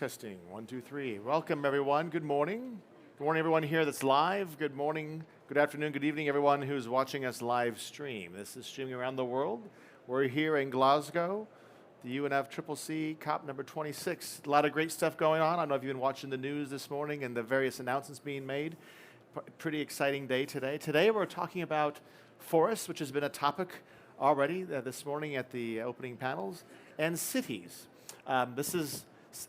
Testing, 1, 2, 3. Welcome everyone, good morning. Good morning everyone here that's live. Good morning, good afternoon, good evening everyone who's watching us live stream. This is streaming around the world. We're here in Glasgow, the UNFCCC COP number 26. A lot of great stuff going on. I don't know if you've been watching the news this morning and the various announcements being made. Pretty exciting day today. Today we're talking about forests, which has been a topic already this morning at the opening panels, and cities. This is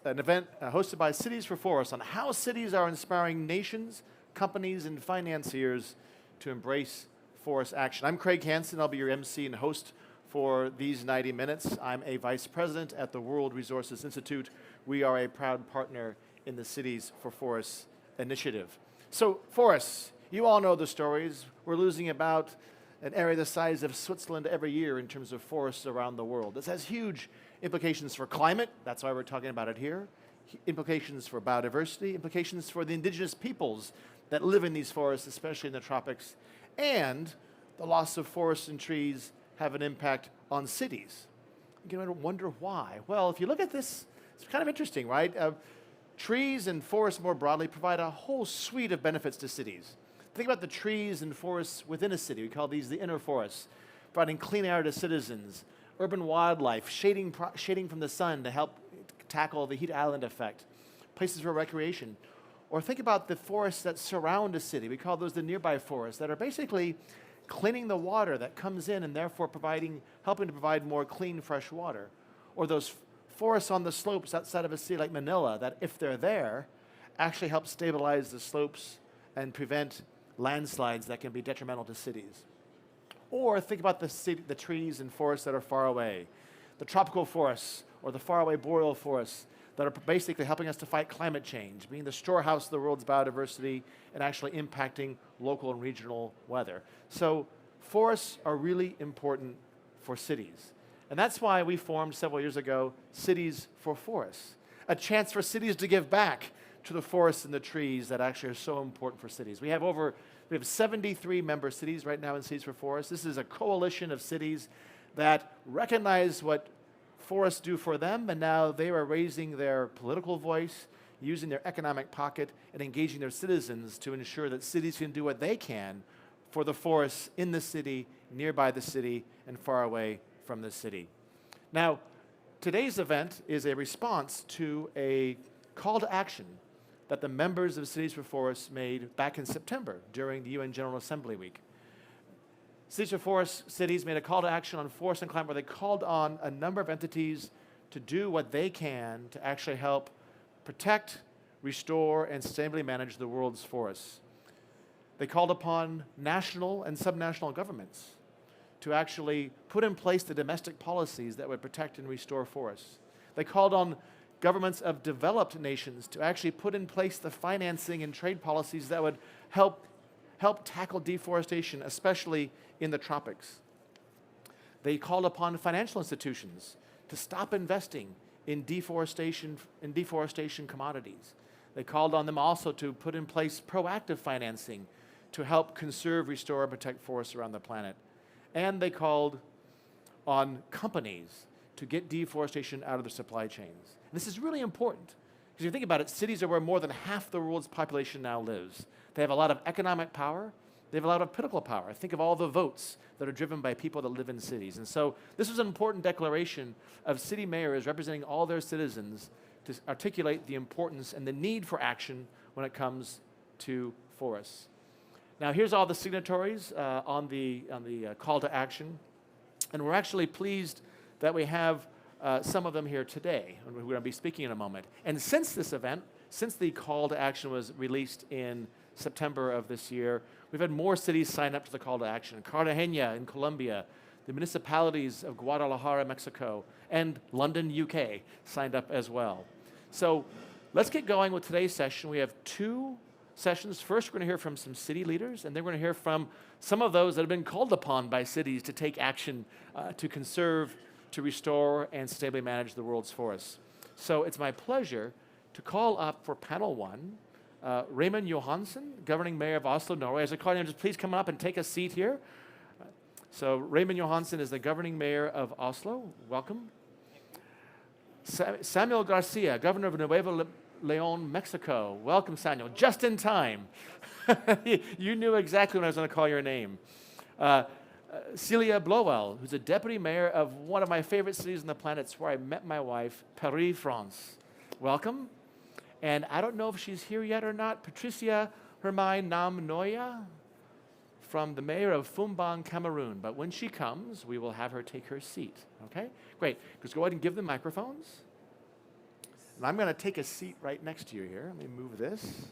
an event hosted by Cities for Forests on how cities are inspiring nations, companies, and financiers to embrace forest action. I'm Craig Hansen. I'll be your MC and host for these 90 minutes. I'm a vice president at the World Resources Institute. We are a proud partner in the Cities for Forests initiative. So forests, you all know the stories. We're losing about an area the size of Switzerland every year in terms of forests around the world. This has huge implications for climate, that's why we're talking about it here, implications for biodiversity, implications for the indigenous peoples that live in these forests, especially in the tropics, and the loss of forests and trees have an impact on cities. You can wonder why. Well, if you look at this, it's kind of interesting, right? Trees and forests more broadly provide a whole suite of benefits to cities. Think about the trees and forests within a city. We call these the inner forests, providing clean air to citizens, urban wildlife, shading from the sun to help tackle the heat island effect, places for recreation. Or think about the forests that surround a city. We call those the nearby forests that are basically cleaning the water that comes in and therefore helping to provide more clean, fresh water. Or those forests on the slopes outside of a city like Manila that, if they're there, actually help stabilize the slopes and prevent landslides that can be detrimental to cities. Or think about the trees and forests that are far away, the tropical forests or the faraway boreal forests that are basically helping us to fight climate change, being the storehouse of the world's biodiversity and actually impacting local and regional weather. So forests are really important for cities. And that's why we formed several years ago Cities for Forests, a chance for cities to give back to the forests and the trees that actually are so important for cities. We have 73 member cities right now in Cities for Forests. This is a coalition of cities that recognize what forests do for them, and now they are raising their political voice, using their economic pocket, and engaging their citizens to ensure that cities can do what they can for the forests in the city, nearby the city, and far away from the city. Now, today's event is a response to a call to action that the members of Cities for Forests made back in September during the UN General Assembly Week. Cities for Forests cities made a call to action on forest and climate where they called on a number of entities to do what they can to actually help protect, restore, and sustainably manage the world's forests. They called upon national and subnational governments to actually put in place the domestic policies that would protect and restore forests. They called on governments of developed nations to actually put in place the financing and trade policies that would help tackle deforestation, especially in the tropics. They called upon financial institutions to stop investing in deforestation commodities. They called on them also to put in place proactive financing to help conserve, restore, and protect forests around the planet. And they called on companies to get deforestation out of their supply chains. And this is really important, because if you think about it, cities are where more than half the world's population now lives. They have a lot of economic power, they have a lot of political power. Think of all the votes that are driven by people that live in cities. And so this was an important declaration of city mayors representing all their citizens to articulate the importance and the need for action when it comes to forests. Now here's all the signatories on the call to action. And we're actually pleased that we have some of them here today, and we're going to be speaking in a moment. And since this event, since the call to action was released in September of this year, we've had more cities sign up to the call to action. Cartagena in Colombia, the municipalities of Guadalajara, Mexico, and London, UK signed up as well. So let's get going with today's session. We have two sessions. First, we're going to hear from some city leaders, and then we're going to hear from some of those that have been called upon by cities to take action to conserve, to restore, and sustainably manage the world's forests. So it's my pleasure to call up for panel one, Raymond Johansen, governing mayor of Oslo, Norway. As I call him, just please come up and take a seat here. So Raymond Johansen is the governing mayor of Oslo. Welcome. Samuel Garcia, governor of Nuevo Leon, Mexico. Welcome, Samuel. Just in time. You knew exactly when I was going to call your name. Celia Blowell, who's a deputy mayor of one of my favorite cities on the planet. It's where I met my wife, Paris, France. Welcome. And I don't know if she's here yet or not. Patricia Hermine Nam Noya from the mayor of Funbon, Cameroon. But when she comes, we will have her take her seat. Okay? Great. Just go ahead and give them microphones. And I'm going to take a seat right next to you here. Let me move this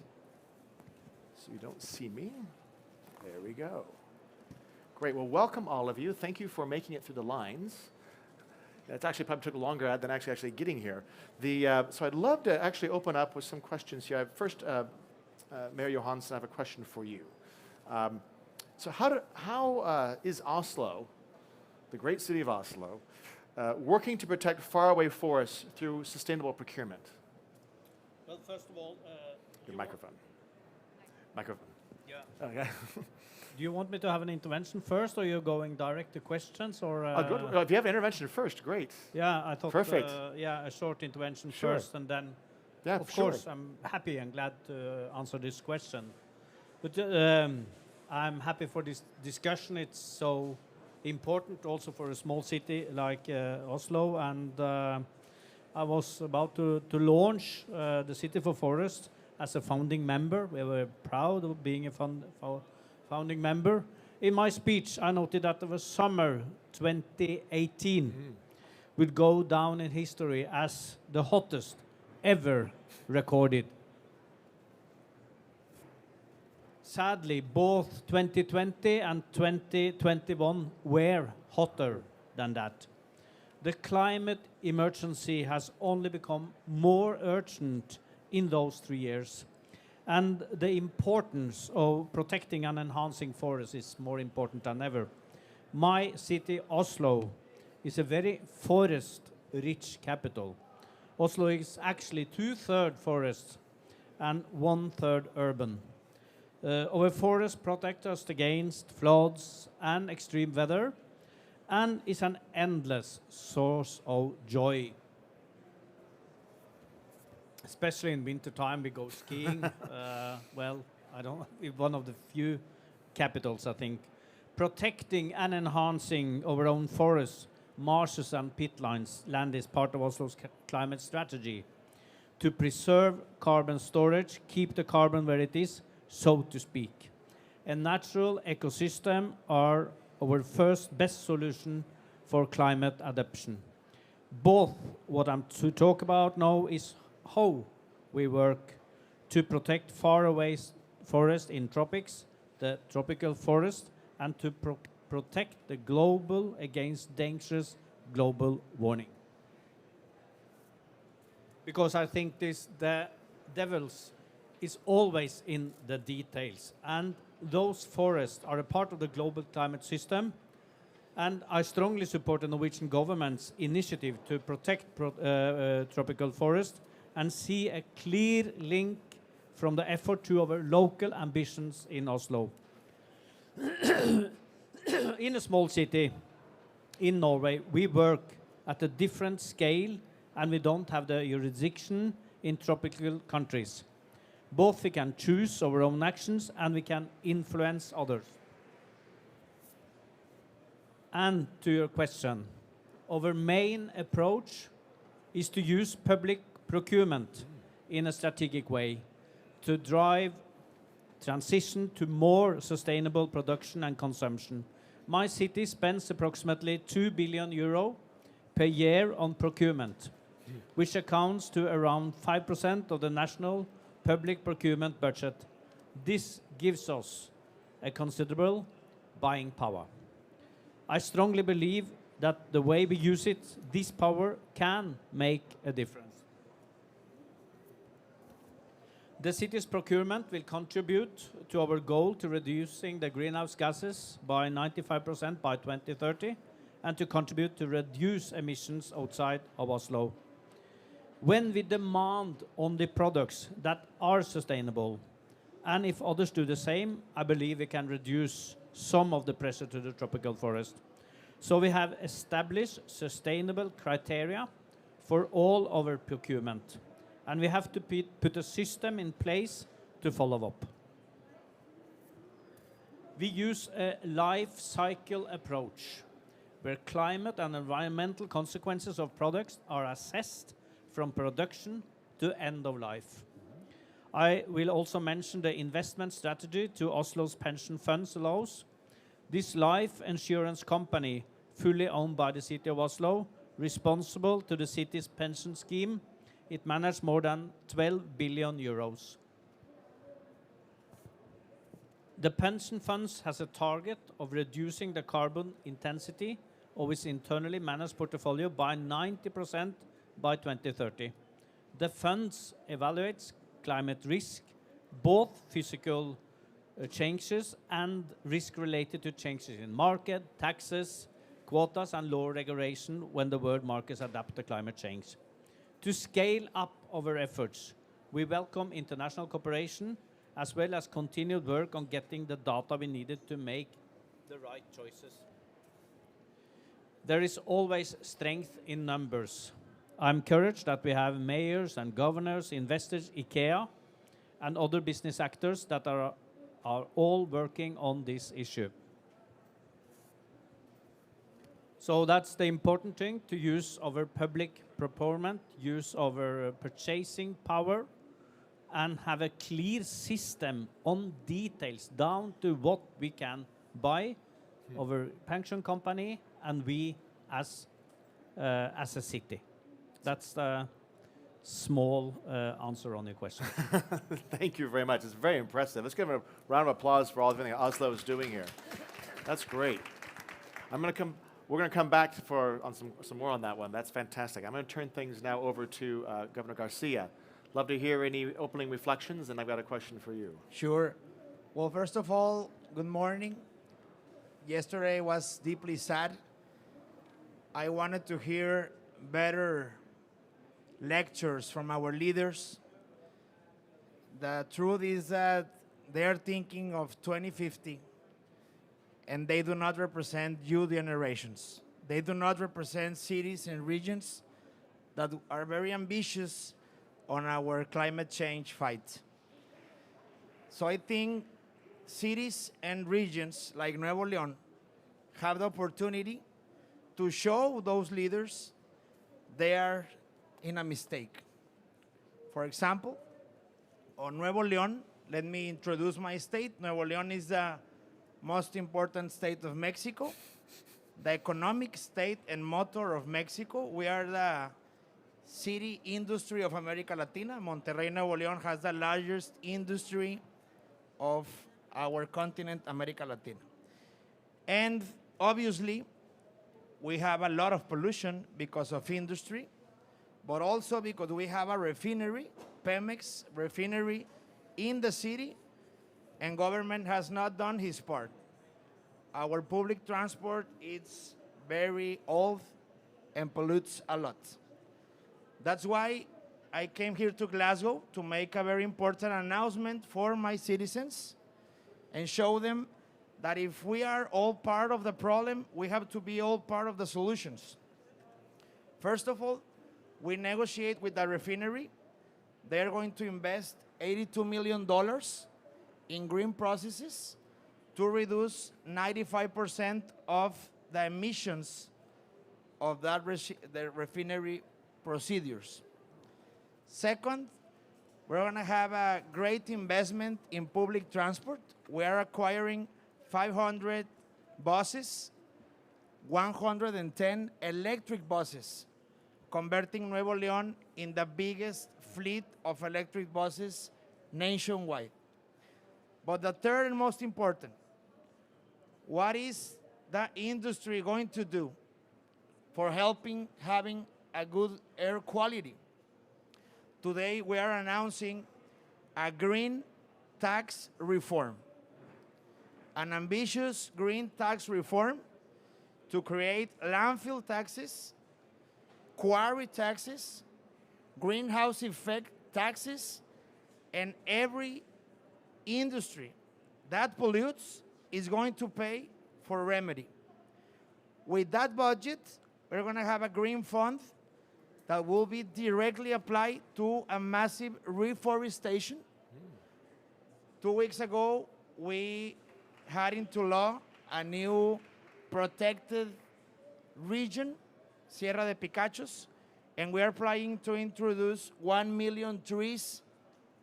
so you don't see me. There we go. Great. Well, welcome all of you. Thank you for making it through the lines. It actually probably took longer than actually getting here. So I'd love to actually open up with some questions here. First, Mayor Johansen, I have a question for you. So how is Oslo, the great city of Oslo, working to protect faraway forests through sustainable procurement? Well, first of all, your microphone. Microphone. Yeah. Okay. Do you want me to have an intervention first, or you're going direct to questions, or? If you have an intervention first, great. Yeah, I thought. Perfect. Yeah, a short intervention Sure. first, and then. Yeah, of sure. course, I'm happy and glad to answer this question. But I'm happy for this discussion. It's so important also for a small city like Oslo, and I was about to launch the City for Forest as a founding member. We were proud of being a founding member. In my speech, I noted that the summer 2018 would go down in history as the hottest ever recorded. Sadly, both 2020 and 2021 were hotter than that. The climate emergency has only become more urgent in those 3 years. And the importance of protecting and enhancing forests is more important than ever. My city, Oslo, is a very forest-rich capital. Oslo is actually 2/3 forest and 1/3 urban. Our forests protect us against floods and extreme weather, and is an endless source of joy. Especially in winter time, we go skiing. Well, we're one of the few capitals, I think. Protecting and enhancing our own forests, marshes and peatlands land is part of Oslo's climate strategy. To preserve carbon storage, keep the carbon where it is, so to speak. A natural ecosystem are our first best solution for climate adaptation. Both what I'm to talk about now is how we work to protect faraway forest in tropics, the tropical forest, and to protect the global against dangerous global warming. Because I think the devils is always in the details, and those forests are a part of the global climate system, and I strongly support the Norwegian government's initiative to protect tropical forests and see a clear link from the effort to our local ambitions in Oslo. In a small city in Norway, we work at a different scale, and we don't have the jurisdiction in tropical countries. Both we can choose our own actions and we can influence others. And to your question, our main approach is to use public procurement in a strategic way to drive transition to more sustainable production and consumption. My city spends approximately 2 billion euro per year on procurement, which accounts to around 5% of the national public procurement budget. This gives us a considerable buying power. I strongly believe that the way we use it, this power can make a difference. The city's procurement will contribute to our goal to reducing the greenhouse gases by 95% by 2030 and to contribute to reduce emissions outside of Oslo. When we demand on the products that are sustainable, and if others do the same, I believe we can reduce some of the pressure to the tropical forest. So we have established sustainable criteria for all our procurement. And we have to put a system in place to follow up. We use a life cycle approach, where climate and environmental consequences of products are assessed from production to end of life. I will also mention the investment strategy to Oslo's pension funds allows. This life insurance company, fully owned by the City of Oslo, responsible to the city's pension scheme, it manages more than 12 billion euros. The pension funds has a target of reducing the carbon intensity of its internally managed portfolio by 90% by 2030. The funds evaluates climate risk, both physical changes and risk related to changes in market, taxes, quotas, and law regulation when the world markets adapt to climate change. To scale up our efforts, we welcome international cooperation as well as continued work on getting the data we needed to make the right choices. There is always strength in numbers. I'm encouraged that we have mayors and governors, investors, IKEA, and other business actors that are all working on this issue. So that's the important thing, to use our public procurement, use our purchasing power, and have a clear system on details down to what we can buy, our pension company, and we as a city. That's the small answer on your question. Thank you very much. It's very impressive. Let's give a round of applause for all everything Oslo is doing here. That's great. We're going to come back on some more on that one. That's fantastic. I'm going to turn things now over to Governor Garcia. Love to hear any opening reflections, and I've got a question for you. Sure. Well, first of all, good morning. Yesterday was deeply sad. I wanted to hear better lectures from our leaders. The truth is that they are thinking of 2050, and they do not represent youth generations. They do not represent cities and regions that are very ambitious on our climate change fight. So I think cities and regions like Nuevo León have the opportunity to show those leaders they are in a mistake. For example, on Nuevo León, let me introduce my state. Nuevo León is the most important state of Mexico, the economic state and motor of Mexico. We are the city industry of America Latina. Monterrey, Nuevo León has the largest industry of our continent, America Latina. And obviously, we have a lot of pollution because of industry, but also because we have a refinery, Pemex refinery in the city, and government has not done his part. Our public transport is very old and pollutes a lot. That's why I came here to Glasgow to make a very important announcement for my citizens and show them that if we are all part of the problem, we have to be all part of the solutions. First of all, we negotiate with the refinery. They're going to invest $82 million in green processes to reduce 95% of the emissions of that the refinery procedures. Second, we're going to have a great investment in public transport. We are acquiring 500 buses, 110 electric buses, converting Nuevo León in the biggest fleet of electric buses nationwide. But the third and most important, what is the industry going to do for helping having a good air quality? Today we are announcing a green tax reform, an ambitious green tax reform to create landfill taxes, quarry taxes, greenhouse effect taxes, and every industry that pollutes is going to pay for remedy. With that budget, we're going to have a green fund that will be directly applied to a massive reforestation. 2 weeks ago, we had into law a new protected region, Sierra de Picachos, and we are planning to introduce 1 million trees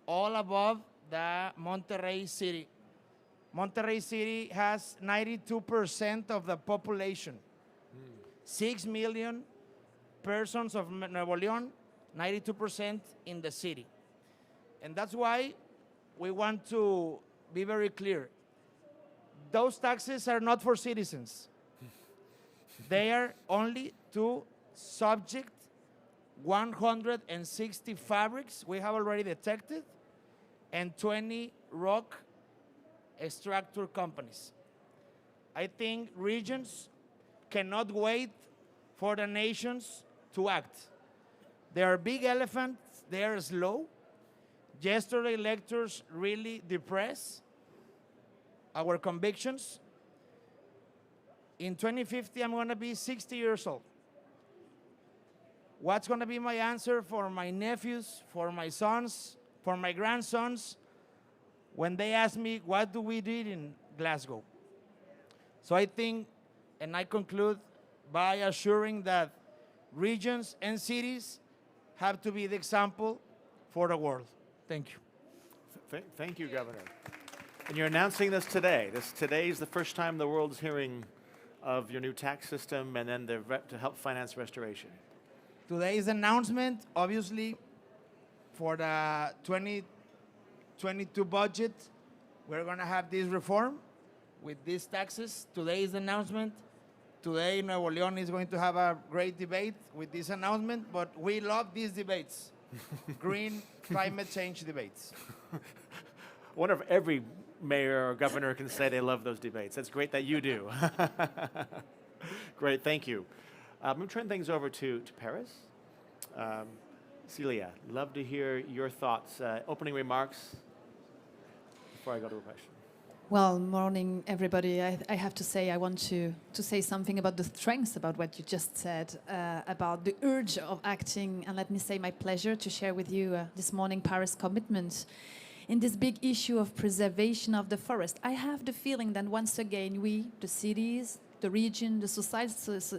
all above the Monterrey city. Monterrey city has 92% of the population. 6 million persons of Nuevo León, 92% in the city. And that's why we want to be very clear. Those taxes are not for citizens. They are only to subject 160 fabrics we have already detected and 20 rock extractor companies. I think regions cannot wait for the nations to act. They are big elephants, they are slow. Yesterday lectures really depress our convictions. In 2050, I'm gonna be 60 years old. What's gonna be my answer for my nephews, for my sons, for my grandsons, when they ask me, what do we do in Glasgow? So I think, and I conclude by assuring that regions and cities have to be the example for the world. Thank you. Thank you, Governor. And you're announcing this today. Today is the first time the world's hearing of your new tax system and then to help finance restoration. Today's announcement, obviously, for the 2022 budget, we're going to have this reform with these taxes. Today's announcement. Today, Nuevo León is going to have a great debate with this announcement, but we love these debates. Green climate change debates. I wonder if every mayor or governor can say they love those debates. That's great that you do. Great, thank you. I'm going to turn things over to Paris. Celia, love to hear your thoughts. Opening remarks before I go to a question. Well, morning, everybody. I have to say, I want to say something about the strengths about what you just said, about the urge of acting, and let me say my pleasure to share with you this morning Paris' commitment in this big issue of preservation of the forest. I have the feeling that once again we, the cities, the region, the society,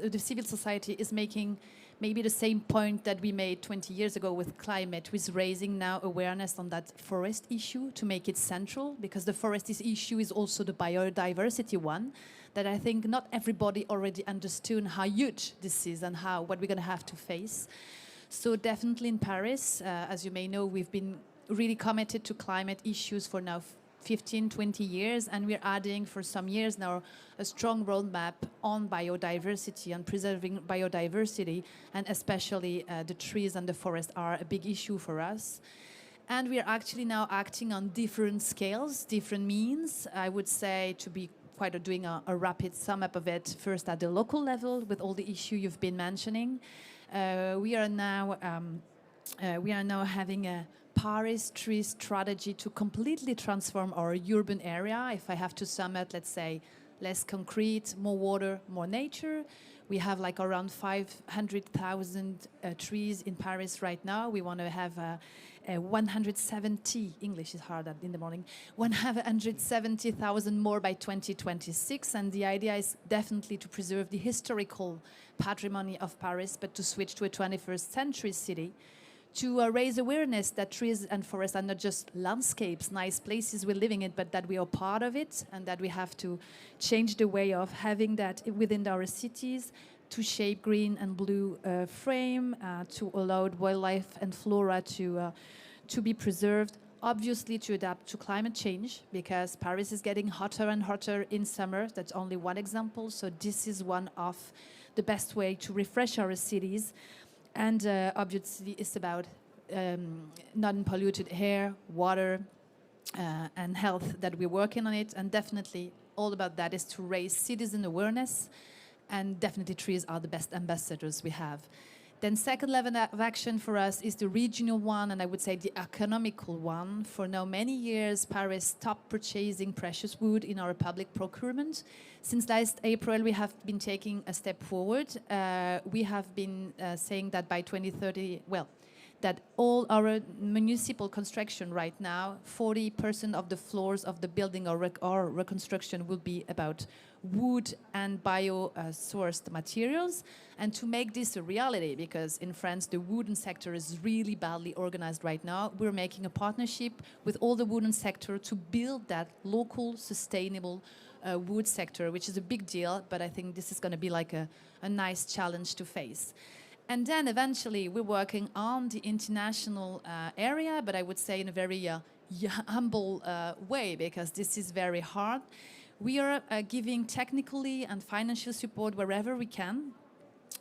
the civil society is making maybe the same point that we made 20 years ago with climate, with raising now awareness on that forest issue to make it central, because the forest issue is also the biodiversity one, that I think not everybody already understood how huge this is and what we're going to have to face. So definitely in Paris, as you may know, we've been really committed to climate issues for now 15, 20 years, and we're adding for some years now a strong roadmap on biodiversity and preserving biodiversity, and especially the trees and the forest are a big issue for us. And we are actually now acting on different scales, different means. I would say, to be quite doing a rapid sum up of it, first at the local level with all the issue you've been mentioning. We are now having a Paris tree strategy to completely transform our urban area. If I have to sum it, let's say less concrete, more water, more nature. We have like around 500,000 trees in Paris right now. We want to have 170, English is hard in the morning, 170,000 more by 2026. And the idea is definitely to preserve the historical patrimony of Paris, but to switch to a 21st century city, to raise awareness that trees and forests are not just landscapes, nice places we're living in, but that we are part of it, and that we have to change the way of having that within our cities, to shape green and blue frame, to allow wildlife and flora to be preserved. Obviously to adapt to climate change, because Paris is getting hotter and hotter in summer. That's only one example. So this is one of the best way to refresh our cities. And obviously it's about non-polluted air, water, and health that we're working on it. And definitely all about that is to raise citizen awareness. And definitely trees are the best ambassadors we have. Then second level of action for us is the regional one, and I would say the economical one. For now many years, Paris stopped purchasing precious wood in our public procurement. Since last April, we have been taking a step forward. We have been saying that by 2030, that all our municipal construction right now, 40% of the floors of the building or reconstruction will be about wood and bio-sourced materials. And to make this a reality, because in France the wooden sector is really badly organized right now, we're making a partnership with all the wooden sector to build that local, sustainable wood sector, which is a big deal, but I think this is going to be like a nice challenge to face. And then eventually we're working on the international area, but I would say in a very humble way, because this is very hard. We are giving technically and financial support wherever we can.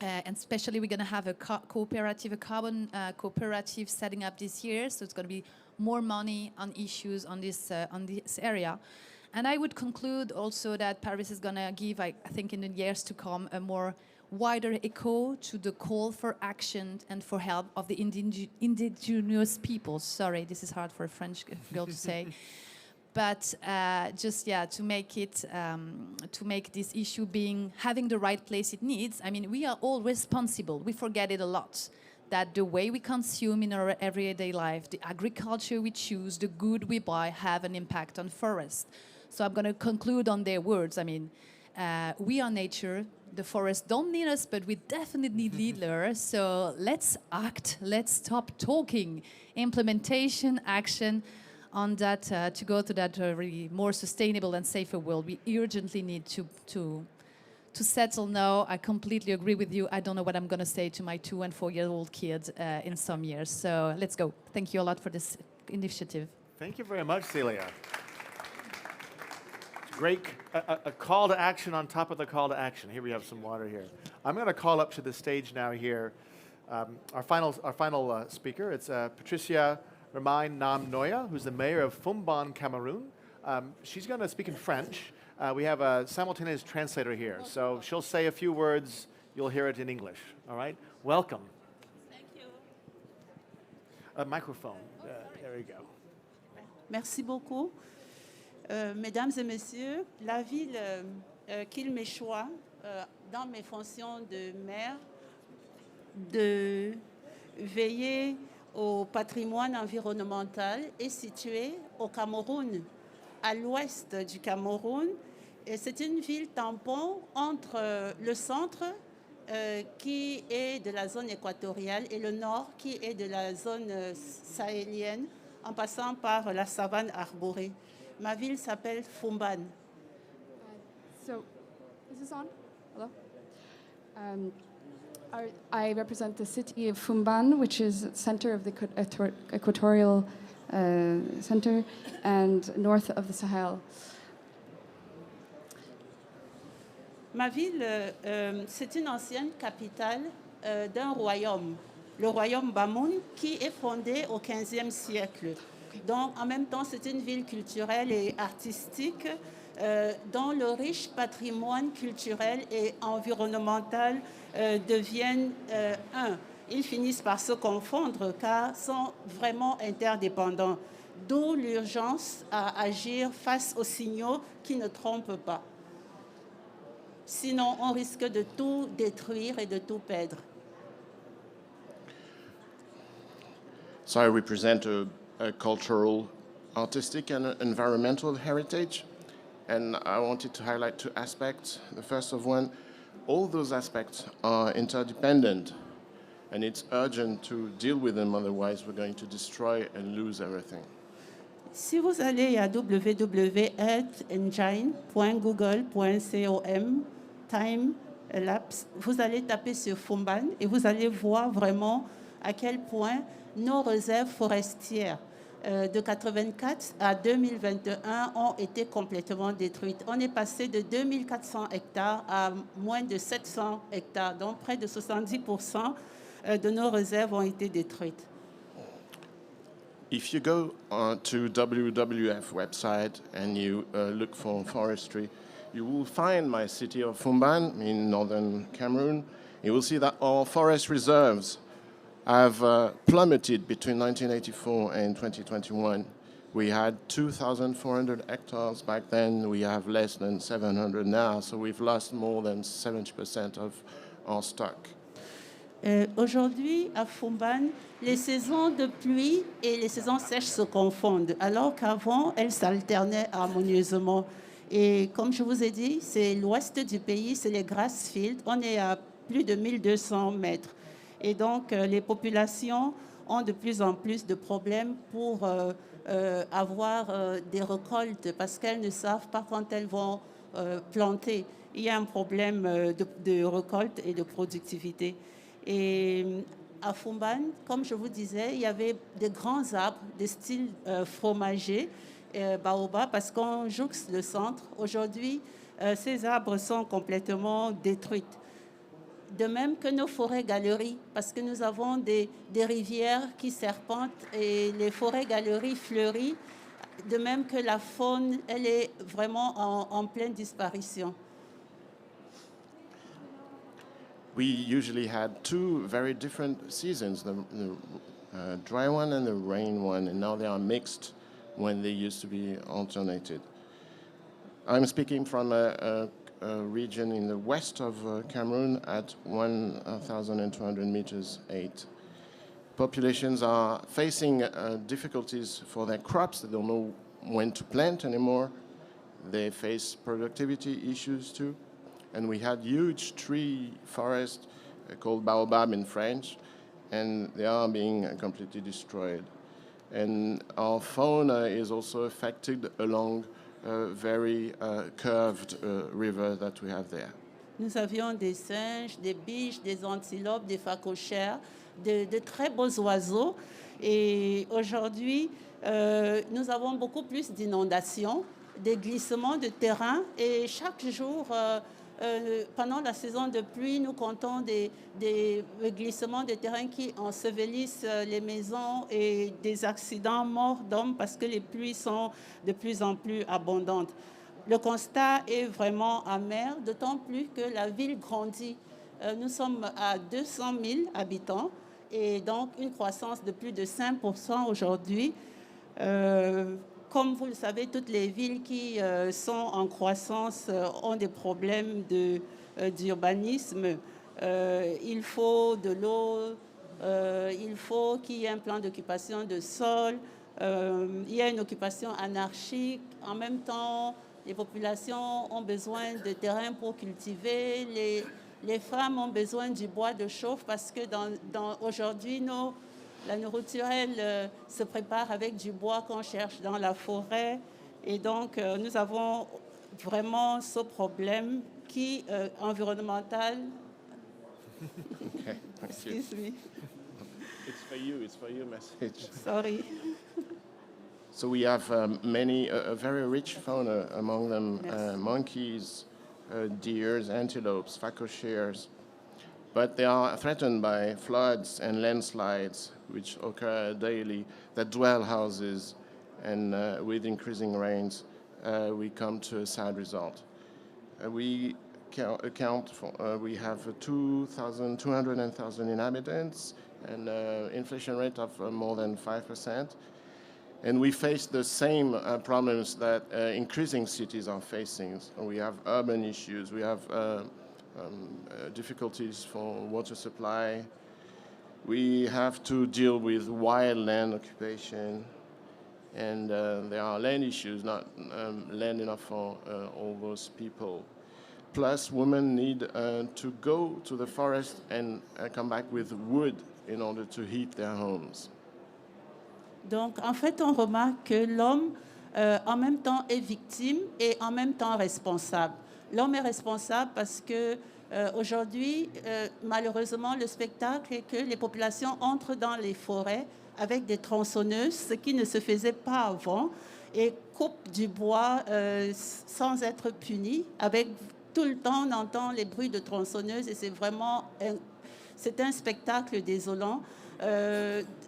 And especially we're going to have a carbon cooperative setting up this year. So it's going to be more money on issues on this area. And I would conclude also that Paris is going to give, I think in the years to come, a more wider echo to the call for action and for help of the indigenous peoples. Sorry, this is hard for a French girl to say. But to make it, to make this issue having the right place it needs. I mean, we are all responsible. We forget it a lot. That the way we consume in our everyday life, the agriculture we choose, the good we buy have an impact on forest. So I'm going to conclude on their words. I mean, we are nature. The forests don't need us, but we definitely need leaders. So let's act. Let's stop talking. Implementation, action on that to go to that really more sustainable and safer world. We urgently need to settle now. I completely agree with you. I don't know what I'm going to say to my 2- and 4-year-old kids in some years. So let's go. Thank you a lot for this initiative. Thank you very much, Celia. Great, a call to action on top of the call to action. Here we have some water here. I'm going to call up to the stage now here our final speaker. It's Patricia Remain Nam Noya, who's the mayor of Funbon, Cameroon. She's going to speak in French. We have a simultaneous translator here, so she'll say a few words. You'll hear it in English. All right? Welcome. Thank you. A microphone. There we go. Merci beaucoup. Mesdames et messieurs, la ville qu'il me choisit dans mes fonctions de maire, de veiller au patrimoine environnemental est située au Cameroun, à l'ouest du Cameroun. Et c'est une ville tampon entre le centre qui est de la zone équatoriale et le nord qui est de la zone sahélienne en passant par la savane arborée. Ma ville s'appelle Funbon. So, is this on? Hello? I represent the city of Funbon, which is center of the equatorial center and north of the Sahel. Ma ville, c'est une ancienne capitale d'un royaume, le royaume Bamoun, qui est fondé au XVe siècle. Donc, en même temps, c'est une ville culturelle et artistique dont le riche patrimoine culturel et environnemental deviennent un. Ils finissent par se confondre car sont vraiment interdépendants. D'où l'urgence à agir face aux signaux qui ne trompent pas. Sinon, on risque de tout détruire et de tout perdre. So I represent a cultural, artistic, and environmental heritage. And I wanted to highlight 2 aspects. The first of one, all those aspects are interdependent, and it's urgent to deal with them, otherwise we're going to destroy and lose everything. Si vous allez à www.engine.google.com, time lapse, vous allez taper sur Funbon et vous allez voir vraiment à quel point nos réserves forestières de 84 à 2021 ont été complètement détruites. On est passé de 2400 hectares à moins de 700 hectares, donc près de 70% de nos réserves ont été détruites. If you go to WWF website and you look for forestry, you will find my city of Funbon in northern Cameroon, You will see that our forest reserves have plummeted between 1984 and 2021. We had 2,400 hectares back then. We have less than 700 now, so we've lost more than 70% of our stock. Aujourd'hui, à Funbon, les saisons de pluie et les saisons sèches se confondent, alors qu'avant, elles s'alternaient harmonieusement. Et comme je vous ai dit, c'est l'ouest du pays, c'est les grassfields. On est à plus de 1200 mètres. Et donc, les populations ont de plus en plus de problèmes pour avoir des récoltes parce qu'elles ne savent pas quand elles vont planter. Il y a un problème de récolte et de productivité. Et à Funbon, comme je vous disais, il y avait des grands arbres de style fromager, baobab, parce qu'on jouxte le centre. Aujourd'hui, ces arbres sont complètement détruits. De même que nos forêts-galeries, parce que nous avons des rivières qui serpentent et les forêts-galeries fleurissent, de même que la faune, elle est vraiment en pleine disparition. We usually had two very different seasons, the dry one and the rain one, and now they are mixed when they used to be alternated. I'm speaking from a region in the west of Cameroon at 1,200 meters 8. Populations are facing difficulties for their crops. They don't know when to plant anymore. They face productivity issues too. And we had huge tree forests called baobab in French, and they are being completely destroyed. And our fauna is also affected along a very curved river that we have there. Nous avions des singes, des biches, des antilopes, des phacochères, de très beaux oiseaux. Et aujourd'hui, nous avons beaucoup plus d'inondations, des glissements de terrain. Et chaque jour, pendant la saison de pluie, nous comptons des glissements de terrain qui ensevelissent les maisons et des accidents morts d'hommes parce que les pluies sont de plus en plus abondantes. Le constat est vraiment amer, d'autant plus que la ville grandit. Nous sommes à 200 000 habitants et donc une croissance de plus de 5% aujourd'hui. Comme vous le savez, toutes les villes qui sont en croissance ont des problèmes d'urbanisme. Il faut de l'eau, il faut qu'il y ait un plan d'occupation de sol. Il y a une occupation anarchique. En même temps, les populations ont besoin de terrain pour cultiver. Les femmes ont besoin du bois de chauffe parce que aujourd'hui, la nourriture, elle se prépare avec du bois qu'on cherche dans la forêt. Et donc, nous avons vraiment ce problème qui environnemental. Okay, thank you. Excuse me. It's for you message. Sorry. So we have a very rich fauna, among them monkeys, deers, antelopes, phacocheres, but they are threatened by floods and landslides, which occur daily, that dwell houses, and with increasing rains, we come to a sad result. We we have 200,000 inhabitants and inflation rate of more than 5%. And we face the same problems that increasing cities are facing. So we have urban issues, we have difficulties for water supply. We have to deal with wild land occupation, and there are land issues, not land enough for all those people. Plus, women need to go to the forest and come back with wood in order to heat their homes. Donc, en fait, on remarque que l'homme, en même temps, est victime et en même temps responsable. L'homme est responsable parce que aujourd'hui, malheureusement, le spectacle est que les populations entrent dans les forêts avec des tronçonneuses, ce qui ne se faisait pas avant, et coupent du bois sans être punis. Avec tout le temps, on entend les bruits de tronçonneuses et c'est vraiment un spectacle désolant.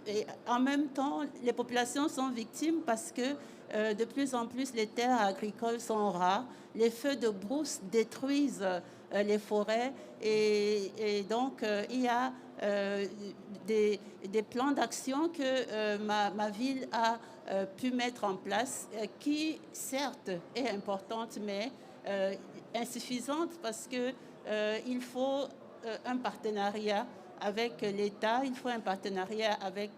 Et en même temps, les populations sont victimes parce que de plus en plus, les terres agricoles sont rares. Les feux de brousse détruisent les forêts. Et donc, il y a des plans d'action que ma ville a pu mettre en place, qui certes est importante, mais insuffisante parce que il faut un partenariat avec l'État, il faut un partenariat avec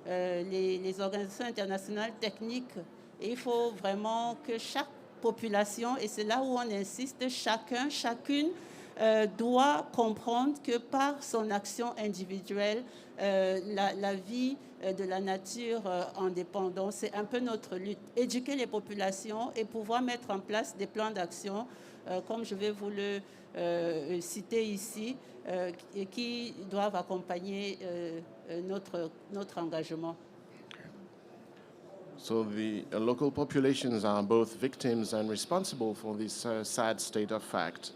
les organisations internationales techniques. Et il faut vraiment que chaque population, et c'est là où on insiste, chacune doit comprendre que par son action individuelle, la vie de la nature en dépend. Donc, c'est un peu notre lutte. Éduquer les populations et pouvoir mettre en place des plans d'action, comme je vais vous le citer ici, qui doivent accompagner notre engagement. So the local populations are both victims and responsible for this sad state of fact.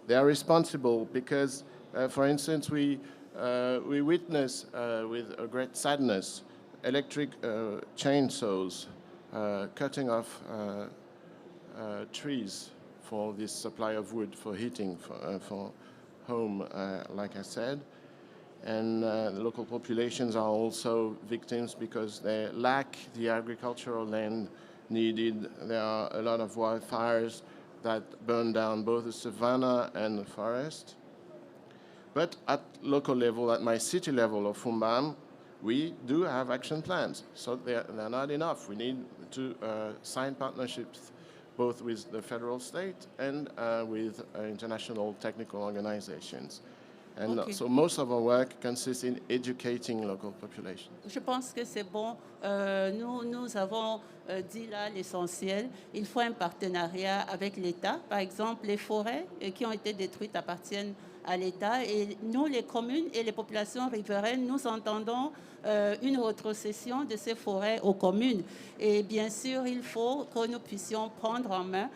They are responsible because, for instance, we witness with a great sadness electric chainsaws cutting off trees for this supply of wood for heating for home, like I said. And the local populations are also victims because they lack the agricultural land needed. There are a lot of wildfires that burn down both the savanna and the forest. But at local level, at my city level of Funbon, we do have action plans. So they're not enough. We need to sign partnerships both with the federal state and with international technical organizations. And Okay. so most of our work consists in educating local populations. Je pense que c'est bon. Nous avons dit là l'essentiel. Il faut un partenariat avec l'État. Par exemple, les forêts qui ont été détruites appartiennent à l'État. Et nous, les communes et les populations riveraines, nous entendons une rétrocession de ces forêts aux communes. Et bien sûr, il faut que nous puissions prendre en main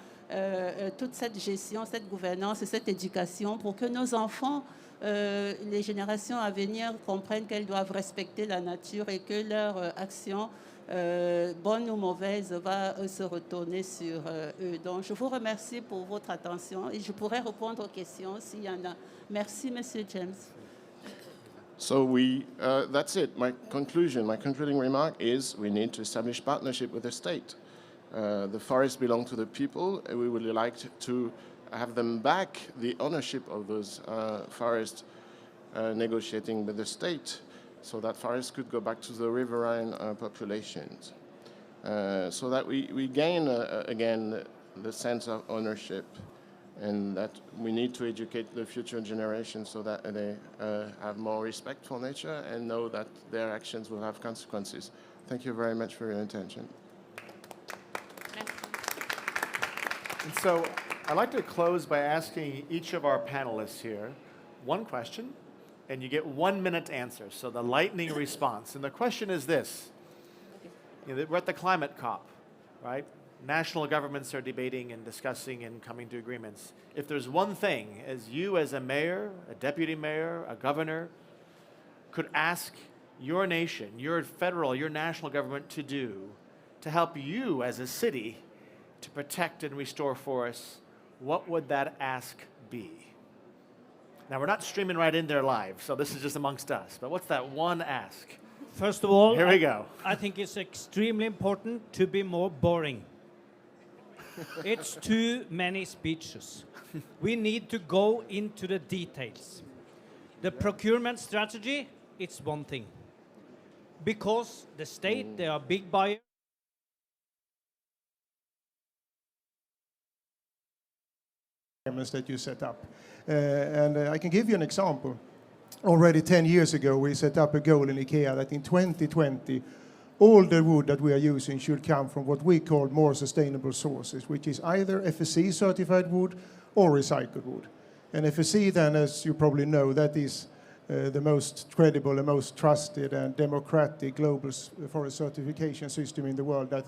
toute cette gestion, cette gouvernance et cette éducation pour que nos enfants, les générations à venir comprennent qu'elles doivent respecter la nature et que leur action, bonne ou mauvaise, va se retourner sur eux. Donc, je vous remercie pour votre attention et je pourrais répondre aux questions s'il y en a. Merci, Monsieur James. So that's it. My concluding remark is we need to establish partnership with the state. The forests belong to the people, and we would like to have them back the ownership of those forests, negotiating with the state, so that forests could go back to the riverine populations, so that we gain again the sense of ownership, and that we need to educate the future generations so that they have more respect for nature and know that their actions will have consequences. Thank you very much for your attention. And so I'd like to close by asking each of our panelists here one question, and you get 1 minute to answer. So the lightning response. And the question is this. You know, we're at the climate COP, right? National governments are debating and discussing and coming to agreements. If there's one thing, as you as a mayor, a deputy mayor, a governor, could ask your nation, your federal, your national government to do to help you as a city to protect and restore forests, what would that ask be? Now, we're not streaming right in there live, so this is just amongst us. But what's that one ask? First of all, Here we go. I think it's extremely important to be more boring. It's too many speeches. We need to go into the details. The procurement strategy, it's one thing. Because the state, they are big buyers. That you set up. And I can give you an example. Already 10 years ago, we set up a goal in IKEA that in 2020, all the wood that we are using should come from what we call more sustainable sources, which is either FSC certified wood or recycled wood. And FSC then, as you probably know, that is the most credible and most trusted and democratic global forest certification system in the world that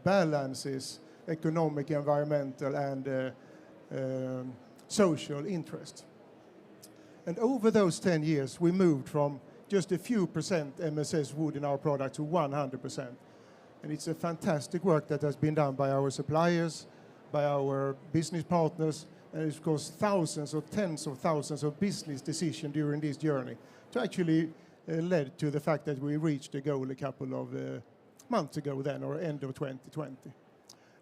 balances economic, environmental, and social interest. And over those 10 years, we moved from just a few percent MSS wood in our product to 100%. And it's a fantastic work that has been done by our suppliers, by our business partners, And it's of course thousands or tens of thousands of business decisions during this journey to actually led to the fact that we reached the goal a couple of months ago then, or end of 2020.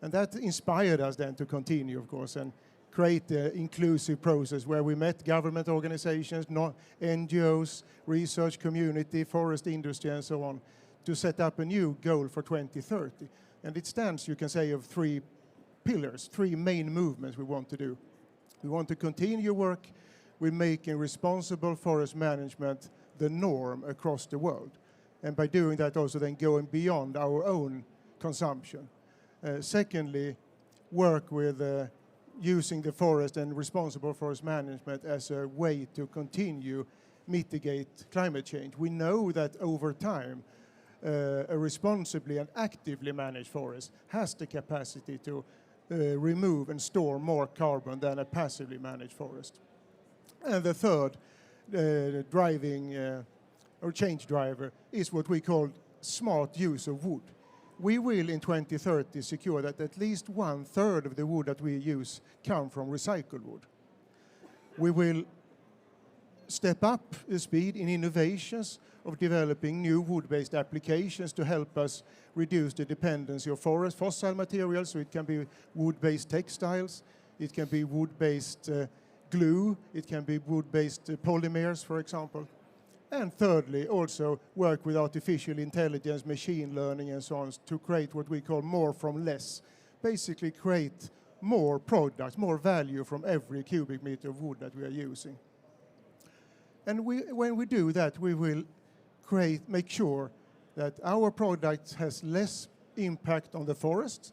And that inspired us then to continue, of course, and create an inclusive process where we met government organizations, NGOs, research community, forest industry, and so on, to set up a new goal for 2030. And it stands, you can say, of 3 pillars, 3 main movements we want to do. We want to continue work with making responsible forest management the norm across the world. And by doing that also then going beyond our own consumption. Secondly, work with using the forest and responsible forest management as a way to continue mitigate climate change. We know that over time, a responsibly and actively managed forest has the capacity to remove and store more carbon than a passively managed forest. And the third driving or change driver is what we call smart use of wood. We will in 2030 secure that at least 1/3 of the wood that we use come from recycled wood. We will step up the speed in innovations of developing new wood-based applications to help us reduce the dependency of forest fossil materials. So it can be wood-based textiles, it can be wood-based glue, it can be wood-based polymers, for example. And thirdly, also work with artificial intelligence, machine learning, and so on to create what we call more from less. Basically create more products, more value from every cubic meter of wood that we are using. And when we do that, we will make sure that our product has less impact on the forest.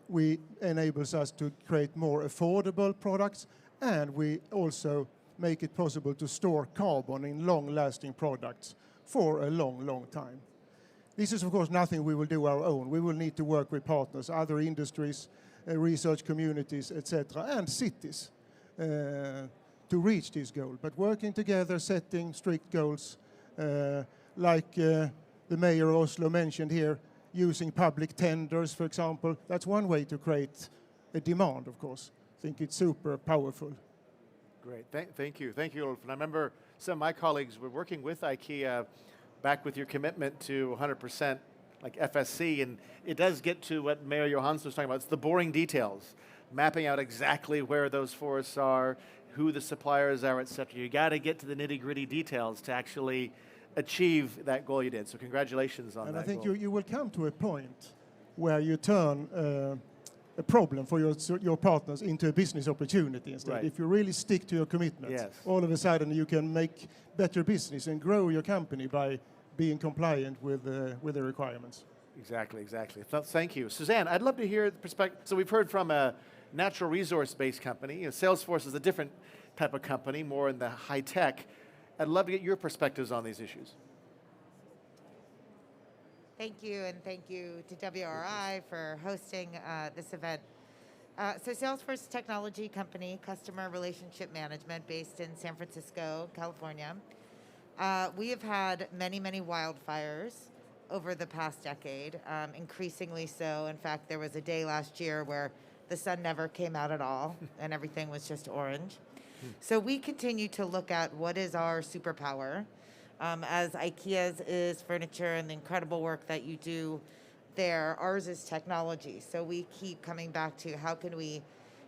We enables us to create more affordable products, and we also make it possible to store carbon in long-lasting products for a long, long time. This is, of course, nothing we will do our own. We will need to work with partners, other industries, research communities, etc., and cities to reach this goal. But working together, setting strict goals, like the mayor of Oslo mentioned here, using public tenders, for example, that's one way to create a demand, of course. I think it's super powerful. Great, thank you. Thank you, Ulf. And I remember some of my colleagues were working with IKEA back with your commitment to 100% like FSC, and it does get to what Mayor Johansson was talking about. It's the boring details, mapping out exactly where those forests are, who the suppliers are, et cetera. You got to get to the nitty-gritty details to actually achieve that goal you did. So congratulations on that. And I think goal. you will come to a point where you turn a problem for your partners into a business opportunity instead. Right. If you really stick to your commitments, Yes. all of a sudden you can make better business and grow your company by being compliant with the requirements. Exactly. Thank you. Suzanne, I'd love to hear the perspective. So we've heard from a natural resource-based company. You know, Salesforce is a different type of company, more in the high tech. I'd love to get your perspectives on these issues. Thank you, and thank you to WRI for hosting this event. So Salesforce Technology Company, Customer Relationship Management, based in San Francisco, California. We have had many, many wildfires over the past decade, increasingly so. In fact, there was a day last year where the sun never came out at all, and everything was just orange. So we continue to look at what is our superpower. As IKEA's is furniture and the incredible work that you do there, ours is technology. So we keep coming back to how can we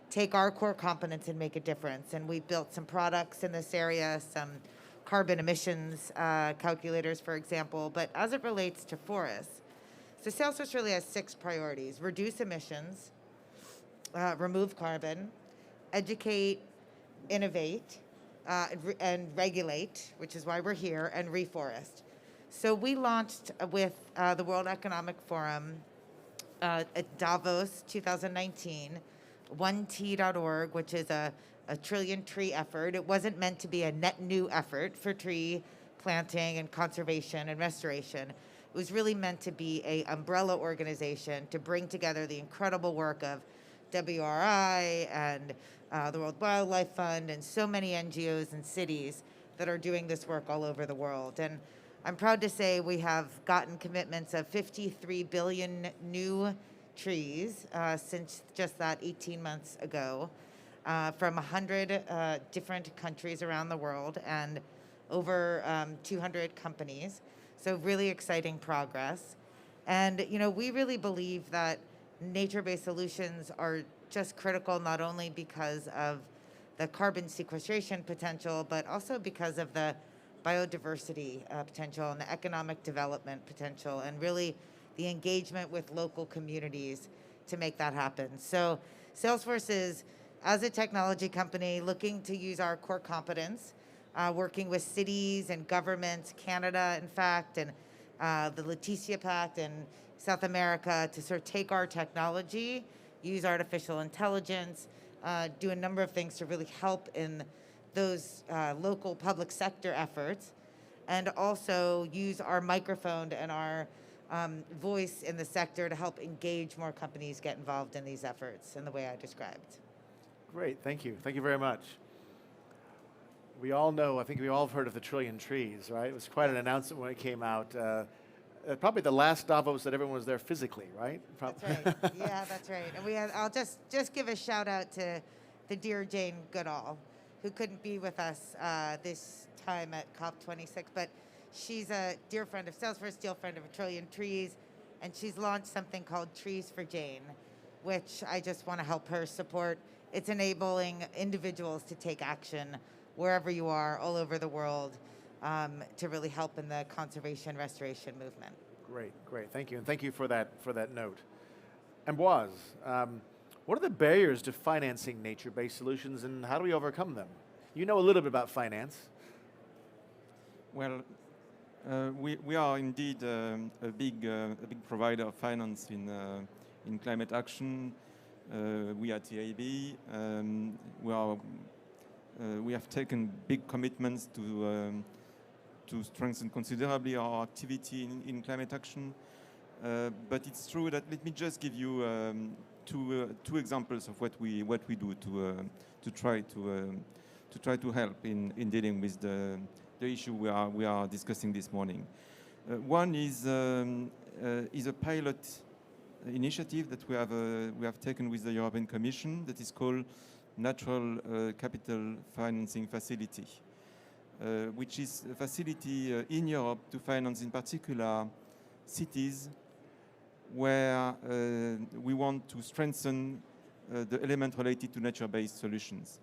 take our core competence and make a difference. And we've built some products in this area, some carbon emissions calculators, for example. But as it relates to forests, so Salesforce really has 6 priorities: reduce emissions, remove carbon, educate, innovate, and regulate, which is why we're here, and reforest. So we launched with the World Economic Forum at Davos 2019, 1T.org, which is a trillion tree effort. It wasn't meant to be a net new effort for tree planting and conservation and restoration. It was really meant to be an umbrella organization to bring together the incredible work of WRI and the World Wildlife Fund and so many NGOs and cities that are doing this work all over the world. And I'm proud to say we have gotten commitments of 53 billion new trees since just that 18 months ago. from 100 different countries around the world and over 200 companies. So really exciting progress. And we really believe that nature-based solutions are just critical not only because of the carbon sequestration potential, but also because of the biodiversity potential and the economic development potential, and really the engagement with local communities to make that happen. So Salesforce is, as a technology company, looking to use our core competence, working with cities and governments, Canada, in fact, and the Leticia Pact in South America, to sort of take our technology, use artificial intelligence, do a number of things to really help in those local public sector efforts, and also use our microphone and our voice in the sector to help engage more companies get involved in these efforts in the way I described. Great, thank you. Thank you very much. We all know, I think we all have heard of the trillion trees, right? It was quite an announcement when it came out. Probably the last Davos that everyone was there physically, right? That's right. Yeah, that's right. And I'll just give a shout out to the dear Jane Goodall, who couldn't be with us this time at COP26, but she's a dear friend of Salesforce, dear friend of A Trillion Trees, and she's launched something called Trees for Jane, which I just want to help her support. It's enabling individuals to take action wherever you are, all over the world, to really help in the conservation restoration movement. Great, great, thank you, and thank you for that note. Ambroise, what are the barriers to financing nature-based solutions, and how do we overcome them? You know a little bit about finance. Well, we are indeed a big provider of finance in climate action. We at EIB, we have taken big commitments to strengthen considerably our activity in climate action. But it's true that, let me just give you two examples of what we do to try to help in dealing with the issue we are discussing this morning. One is a pilot initiative that we have taken with the European Commission that is called Natural Capital Financing Facility, which is a facility in Europe to finance, in particular, cities where we want to strengthen the element related to nature-based solutions.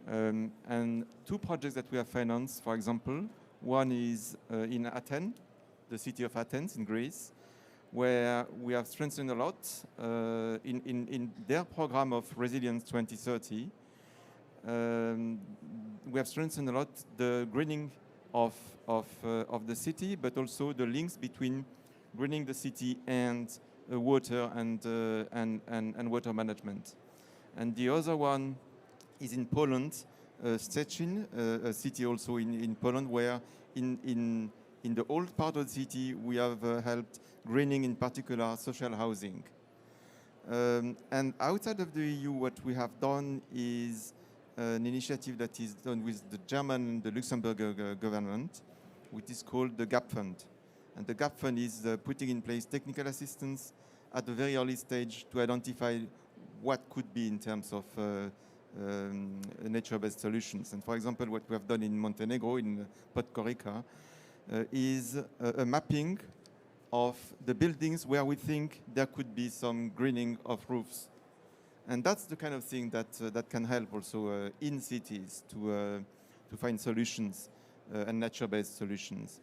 And two projects that we have financed, for example, one is in Athens, the city of Athens in Greece, where we have strengthened a lot in their program of Resilience 2030. We have strengthened a lot the greening of the city, but also the links between greening the city and water and water management. And the other one is in Poland, Szczecin, a city also in Poland, where in the old part of the city we have helped greening, in particular, social housing. And outside of the EU, what we have done is an initiative that is done with the German and the Luxembourg government, which is called the GAP Fund. And the GAP Fund is putting in place technical assistance at a very early stage to identify what could be in terms of nature-based solutions. And for example, what we have done in Montenegro, in Podgorica, is a mapping of the buildings where we think there could be some greening of roofs. And that's the kind of thing that can help also in cities to find solutions and nature-based solutions.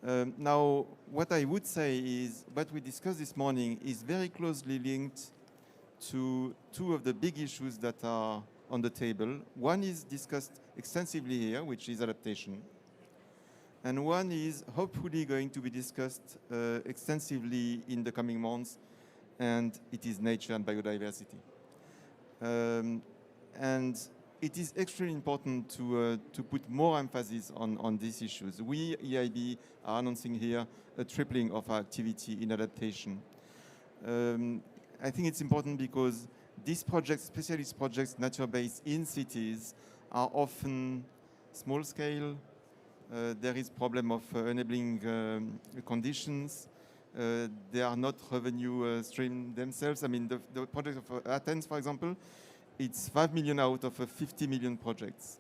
Now, what I would say is what we discussed this morning is very closely linked to two of the big issues that are on the table. One is discussed extensively here, which is adaptation. And one is hopefully going to be discussed extensively in the coming months, and it is nature and biodiversity. And it is extremely important to put more emphasis on these issues. We, EIB, are announcing here a tripling of our activity in adaptation. I think it's important because these projects, especially these projects nature-based in cities, are often small scale. There is problem of enabling conditions. They are not revenue stream themselves. I mean, the project of Athens, for example, it's 5 million out of a 50 million projects.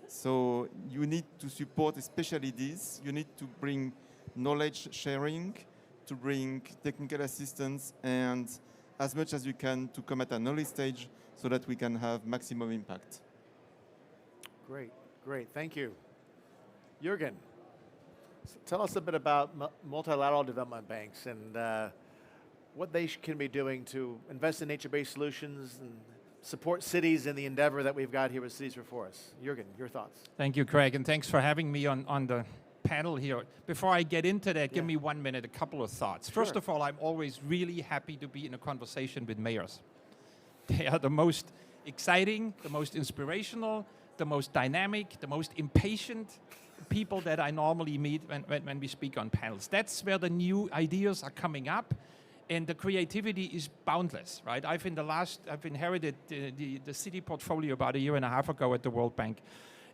So you need to support especially this. You need to bring knowledge sharing, to bring technical assistance, and as much as you can to come at an early stage so that we can have maximum impact. Great, great, thank you. Jürgen, tell us a bit about multilateral development banks and what they can be doing to invest in nature-based solutions and support cities in the endeavor that we've got here with Cities for Forests. Jürgen, your thoughts? Thank you, Craig, and thanks for having me on the panel here. Before I get into that, give me 1 minute, a couple of thoughts. Sure. First of all, I'm always really happy to be in a conversation with mayors. They are the most exciting, the most inspirational, the most dynamic, the most impatient people that I normally meet when we speak on panels. That's where the new ideas are coming up, and the creativity is boundless, right? I've inherited the city portfolio about a year and a half ago at the World Bank,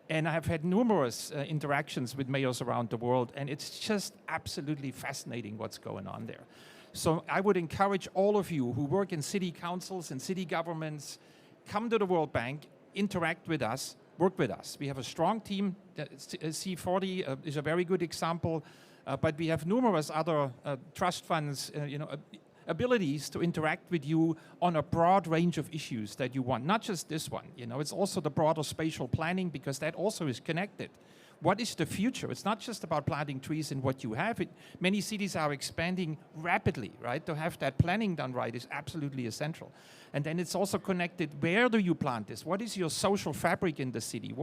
and I have had numerous interactions with mayors around the world, and it's just absolutely fascinating what's going on there. So I would encourage all of you who work in city councils and city governments, come to the World Bank, interact with us, work with us. We have a strong team. C40 is a very good example, but we have numerous other trust funds, abilities to interact with you on a broad range of issues that you want. Not just this one, it's also the broader spatial planning, because that also is connected. What is the future? It's not just about planting trees in what you have. Many cities are expanding rapidly, right? To have that planning done right is absolutely essential. And then it's also connected, where do you plant this? What is your social fabric in the city?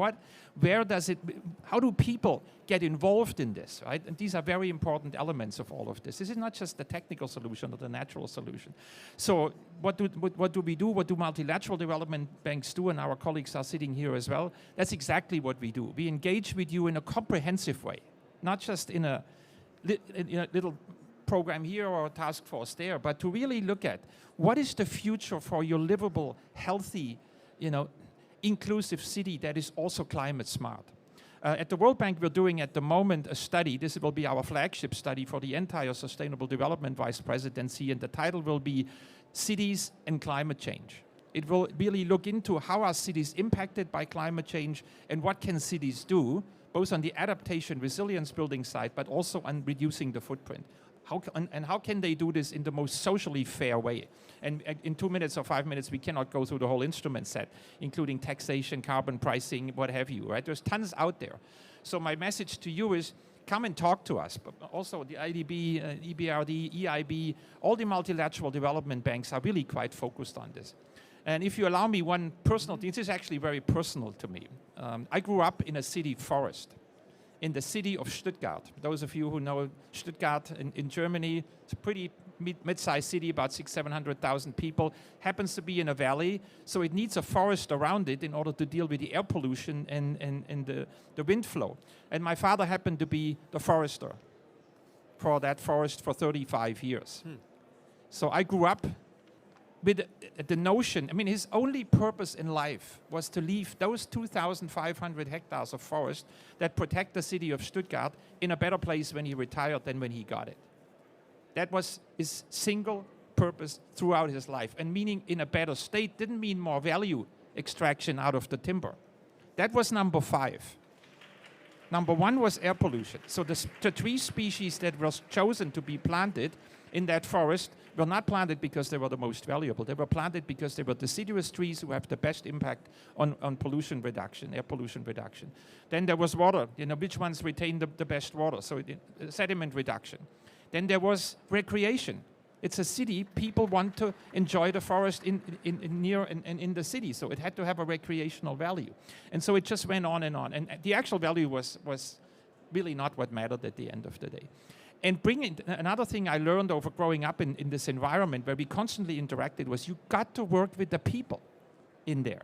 How do people get involved in this, right? And these are very important elements of all of this. This is not just the technical solution or the natural solution. So what do we do? What do multilateral development banks do? And our colleagues are sitting here as well. That's exactly what we do. We engage with you in a comprehensive way, not just in a little program here or a task force there, but to really look at what is the future for your livable, healthy, inclusive city that is also climate smart. At the World Bank, we're doing at the moment a study. This will be our flagship study for the entire Sustainable Development Vice Presidency, and the title will be Cities and Climate Change. It will really look into how are cities impacted by climate change and what can cities do, both on the adaptation, resilience building side, but also on reducing the footprint. How can they do this in the most socially fair way? And in 2 minutes or 5 minutes, we cannot go through the whole instrument set, including taxation, carbon pricing, what have you, right? There's tons out there. So my message to you is, come and talk to us. But also the IDB, EBRD, EIB, all the multilateral development banks are really quite focused on this. And if you allow me one personal thing, this is actually very personal to me. I grew up in a city forest, in the city of Stuttgart. Those of you who know Stuttgart in Germany, it's a pretty mid-sized city, about 600,000-700,000 people, happens to be in a valley, so it needs a forest around it in order to deal with the air pollution and the wind flow. And my father happened to be the forester for that forest for 35 years. So I grew up with the notion, his only purpose in life was to leave those 2,500 hectares of forest that protect the city of Stuttgart in a better place when he retired than when he got it. That was his single purpose throughout his life. And meaning in a better state didn't mean more value extraction out of the timber. That was number 5. Number 1 was air pollution. So the tree species that was chosen to be planted in that forest were not planted because they were the most valuable. They were planted because they were deciduous trees who have the best impact on pollution reduction, air pollution reduction. Then there was water, which ones retain the best water, so sediment reduction. Then there was recreation. It's a city, people want to enjoy the forest in the city, so it had to have a recreational value. And so it just went on, and the actual value was really not what mattered at the end of the day. And another thing I learned over growing up in this environment where we constantly interacted was you got to work with the people in there.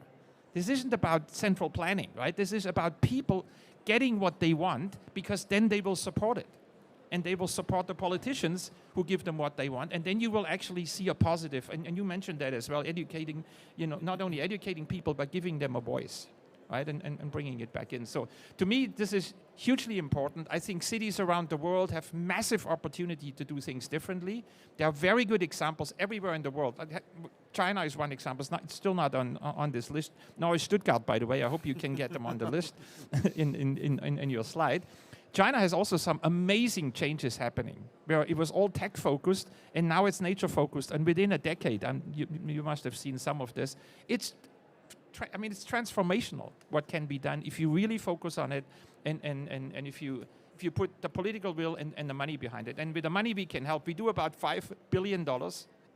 This isn't about central planning, right? This is about people getting what they want, because then they will support it. And they will support the politicians who give them what they want. And then you will actually see a positive, and you mentioned that as well, educating, not only educating people, but giving them a voice. right? And bringing it back in. So to me, this is hugely important. I think cities around the world have massive opportunity to do things differently. There are very good examples everywhere in the world. China is one example. It's still not on this list. Now is Stuttgart, by the way. I hope you can get them on the list in your slide. China has also some amazing changes happening, where it was all tech-focused, and now it's nature-focused. And within a decade, you must have seen some of this, it's transformational what can be done if you really focus on it and if you put the political will and the money behind it. And with the money we can help. We do about $5 billion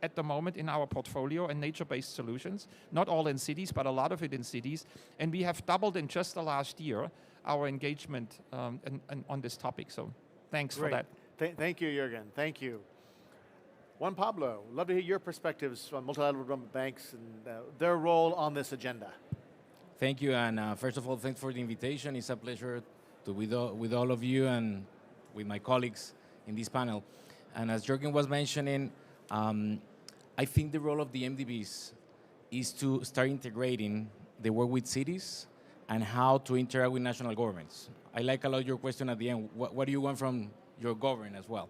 at the moment in our portfolio and nature-based solutions, not all in cities, but a lot of it in cities. And we have doubled in just the last year our engagement on this topic. So thanks for that. Thank you, Jürgen. Thank you. Juan Pablo, love to hear your perspectives from multilateral development banks and their role on this agenda. Thank you, and first of all, thanks for the invitation. It's a pleasure to be with all of you and with my colleagues in this panel. And as Jürgen was mentioning, I think the role of the MDBs is to start integrating the work with cities and how to interact with national governments. I like a lot your question at the end. What do you want from your government as well?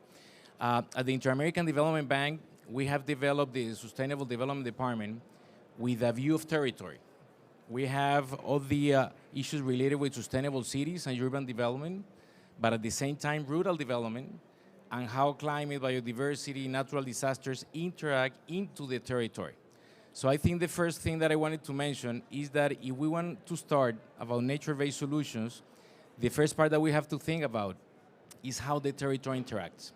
At the Inter-American Development Bank, we have developed the Sustainable Development Department with a view of territory. We have all the issues related with sustainable cities and urban development, but at the same time, rural development and how climate, biodiversity, natural disasters interact into the territory. So I think the first thing that I wanted to mention is that if we want to start about nature-based solutions, the first part that we have to think about is how the territory interacts.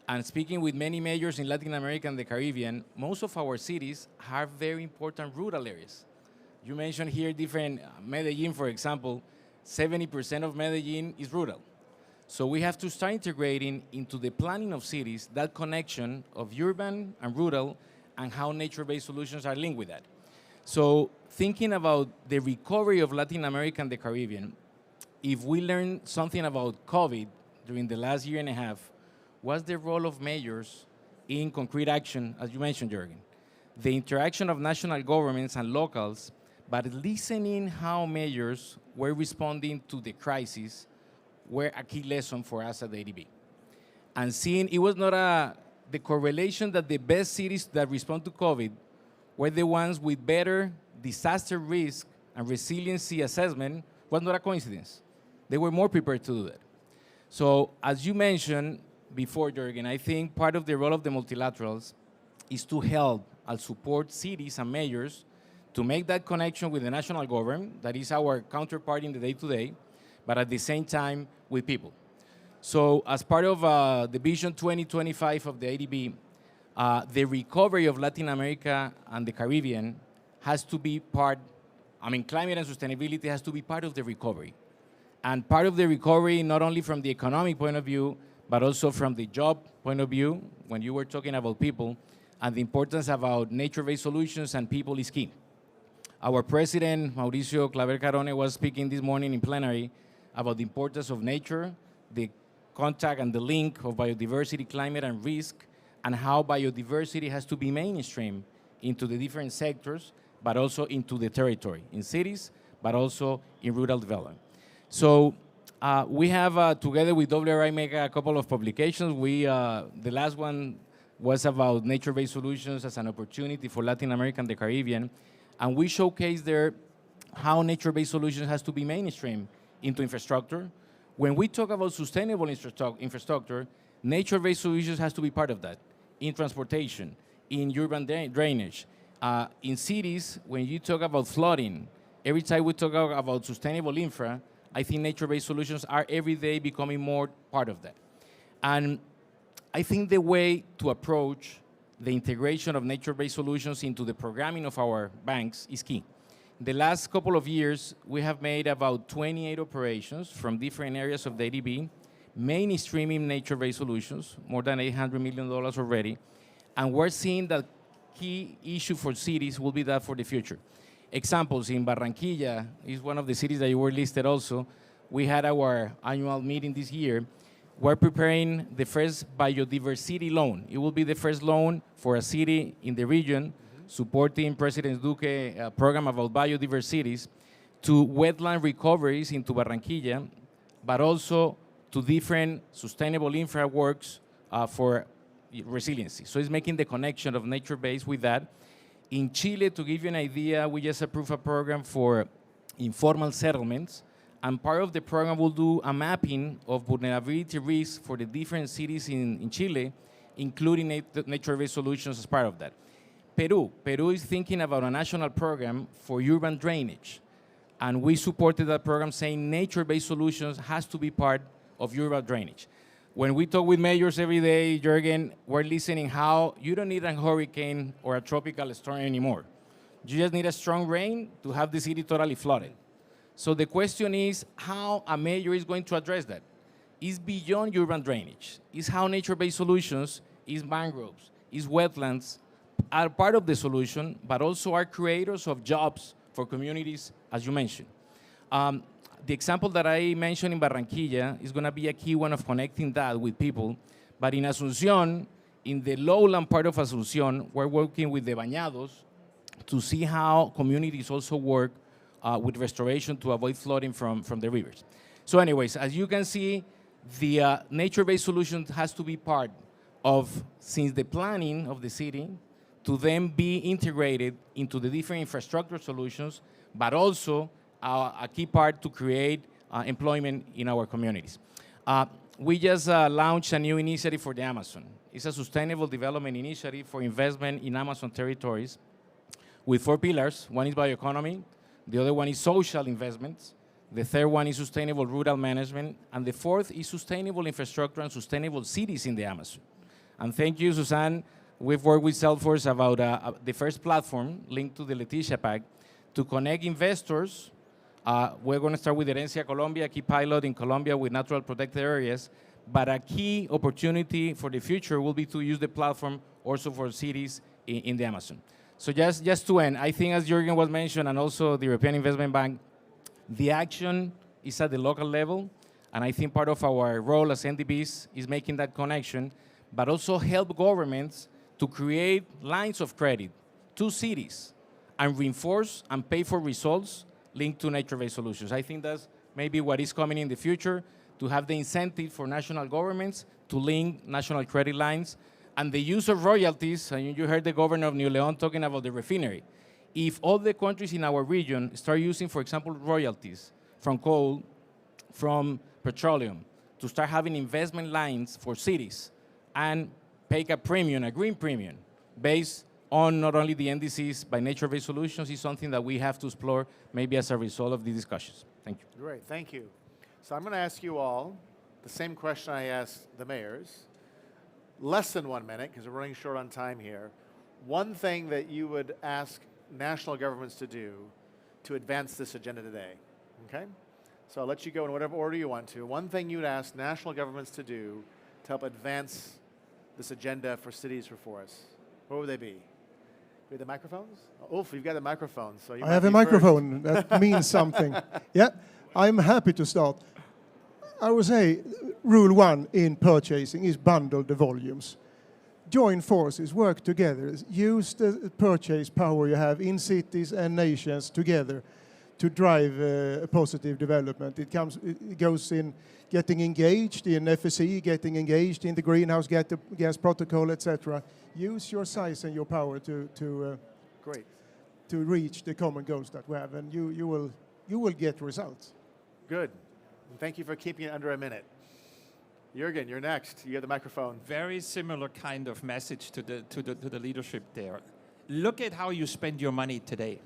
And speaking with many mayors in Latin America and the Caribbean, most of our cities have very important rural areas. You mentioned here different, Medellin, for example, 70% of Medellin is rural. So we have to start integrating into the planning of cities that connection of urban and rural and how nature-based solutions are linked with that. So thinking about the recovery of Latin America and the Caribbean, if we learn something about COVID during the last year and a half, what's the role of mayors in concrete action, as you mentioned, Jürgen? The interaction of national governments and locals, but listening how mayors were responding to the crisis were a key lesson for us at the ADB. And seeing it was not the correlation that the best cities that respond to COVID were the ones with better disaster risk and resiliency assessment was not a coincidence. They were more prepared to do that. So as you mentioned before, Jürgen, I think part of the role of the multilaterals is to help and support cities and mayors to make that connection with the national government, that is our counterpart in the day-to-day, but at the same time with people. So as part of the Vision 2025 of the ADB, the recovery of Latin America and the Caribbean has to be part, climate and sustainability has to be part of the recovery. And part of the recovery, not only from the economic point of view, but also from the job point of view, when you were talking about people, and the importance about nature-based solutions and people is key. Our president, Mauricio Claver Carone, was speaking this morning in plenary about the importance of nature, the contact and the link of biodiversity, climate, and risk, and how biodiversity has to be mainstream into the different sectors, but also into the territory, in cities, but also in rural development. So we have, together with WRI, made a couple of publications. The last one was about nature-based solutions as an opportunity for Latin America and the Caribbean. And we showcase there how nature-based solutions has to be mainstream into infrastructure. When we talk about sustainable infrastructure, nature-based solutions has to be part of that. In transportation, in urban drainage, in cities, when you talk about flooding, every time we talk about sustainable infra, I think nature-based solutions are every day becoming more part of that. And I think the way to approach the integration of nature-based solutions into the programming of our banks is key. The last couple of years, we have made about 28 operations from different areas of the ADB, mainstreaming nature-based solutions, more than $800 million already, and we're seeing that key issue for cities will be that for the future. Examples, in Barranquilla, is one of the cities that you were listed also. We had our annual meeting this year. We're preparing the first biodiversity loan. It will be the first loan for a city in the region, supporting President Duke's program about biodiversities to wetland recoveries into Barranquilla, but also to different sustainable infra works for resiliency. So it's making the connection of nature-based with that. In Chile, to give you an idea, we just approved a program for informal settlements, and part of the program will do a mapping of vulnerability risks for the different cities in Chile, including nature-based solutions as part of that. Peru is thinking about a national program for urban drainage, and we supported that program saying nature-based solutions has to be part of urban drainage. When we talk with mayors every day, Jürgen, we're listening how you don't need a hurricane or a tropical storm anymore. You just need a strong rain to have the city totally flooded. So the question is how a mayor is going to address that. It's beyond urban drainage. It's how nature-based solutions, is mangroves, is wetlands, are part of the solution, but also are creators of jobs for communities, as you mentioned. The example that I mentioned in Barranquilla is going to be a key one of connecting that with people. But in Asunción, in the lowland part of Asunción, we're working with the Bañados to see how communities also work with restoration to avoid flooding from the rivers. So anyways, as you can see, the nature-based solution has to be part of, since the planning of the city, to then be integrated into the different infrastructure solutions, but also a key part to create employment in our communities. We just launched a new initiative for the Amazon. It's a sustainable development initiative for investment in Amazon territories with 4 pillars. One is bioeconomy, the other one is social investments, the third one is sustainable rural management, and the fourth is sustainable infrastructure and sustainable cities in the Amazon. And thank you, Suzanne. We've worked with Salesforce about the first platform linked to the Leticia Pact to connect investors. We're going to start with Herencia Colombia, a key pilot in Colombia with natural protected areas, but a key opportunity for the future will be to use the platform also for cities in the Amazon. So just to end, I think as Jürgen was mentioned, and also the European Investment Bank, the action is at the local level, and I think part of our role as NDBs is making that connection, but also help governments to create lines of credit to cities and reinforce and pay for results linked to nature-based solutions. I think that's maybe what is coming in the future, to have the incentive for national governments to link national credit lines, and the use of royalties. And you heard the governor of New Leon talking about the refinery. If all the countries in our region start using, for example, royalties from coal, from petroleum, to start having investment lines for cities and pay a premium, a green premium, based on not only the NDCs by nature-based solutions, is something that we have to explore maybe as a result of these discussions. Thank you. Great, thank you. So I'm going to ask you all the same question I asked the mayors. Less than 1 minute, because we're running short on time here. One thing that you would ask national governments to do to advance this agenda today, okay? So I'll let you go in whatever order you want to. One thing you'd ask national governments to do to help advance this agenda for cities for forests, what would they be? With the microphones? Oh, you've got a microphone. So you I have a microphone. That means something. Yeah, I'm happy to start. I would say rule 1 in purchasing is bundle the volumes. Join forces, work together, use the purchase power you have in cities and nations together to drive a positive development. It goes in getting engaged in FSC, getting engaged in the greenhouse gas protocol, etc. Use your size and your power to reach the common goals that we have, and you will get results. Good. And thank you for keeping it under a minute. Jürgen, you're next. You have the microphone. Very similar kind of message to the leadership there. Look at how you spend your money today.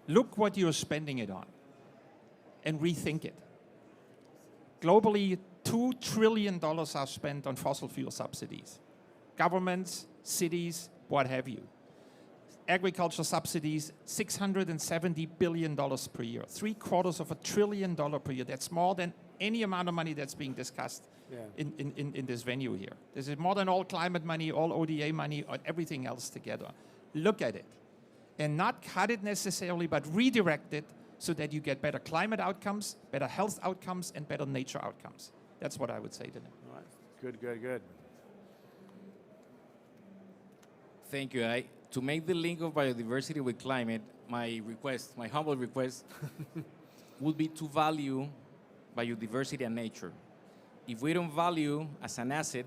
Look what you're spending it on, and rethink it. Globally, $2 trillion are spent on fossil fuel subsidies. Governments, cities, what have you. Agriculture subsidies, $670 billion per year. $750 billion per year. That's more than any amount of money that's being discussed in this venue here. This is more than all climate money, all ODA money, or everything else together. Look at it. And not cut it necessarily, but redirect it so that you get better climate outcomes, better health outcomes, and better nature outcomes. That's what I would say to them. All right. Good, good, good. Thank you. To make the link of biodiversity with climate, my humble request, would be to value biodiversity and nature. If we don't value as an asset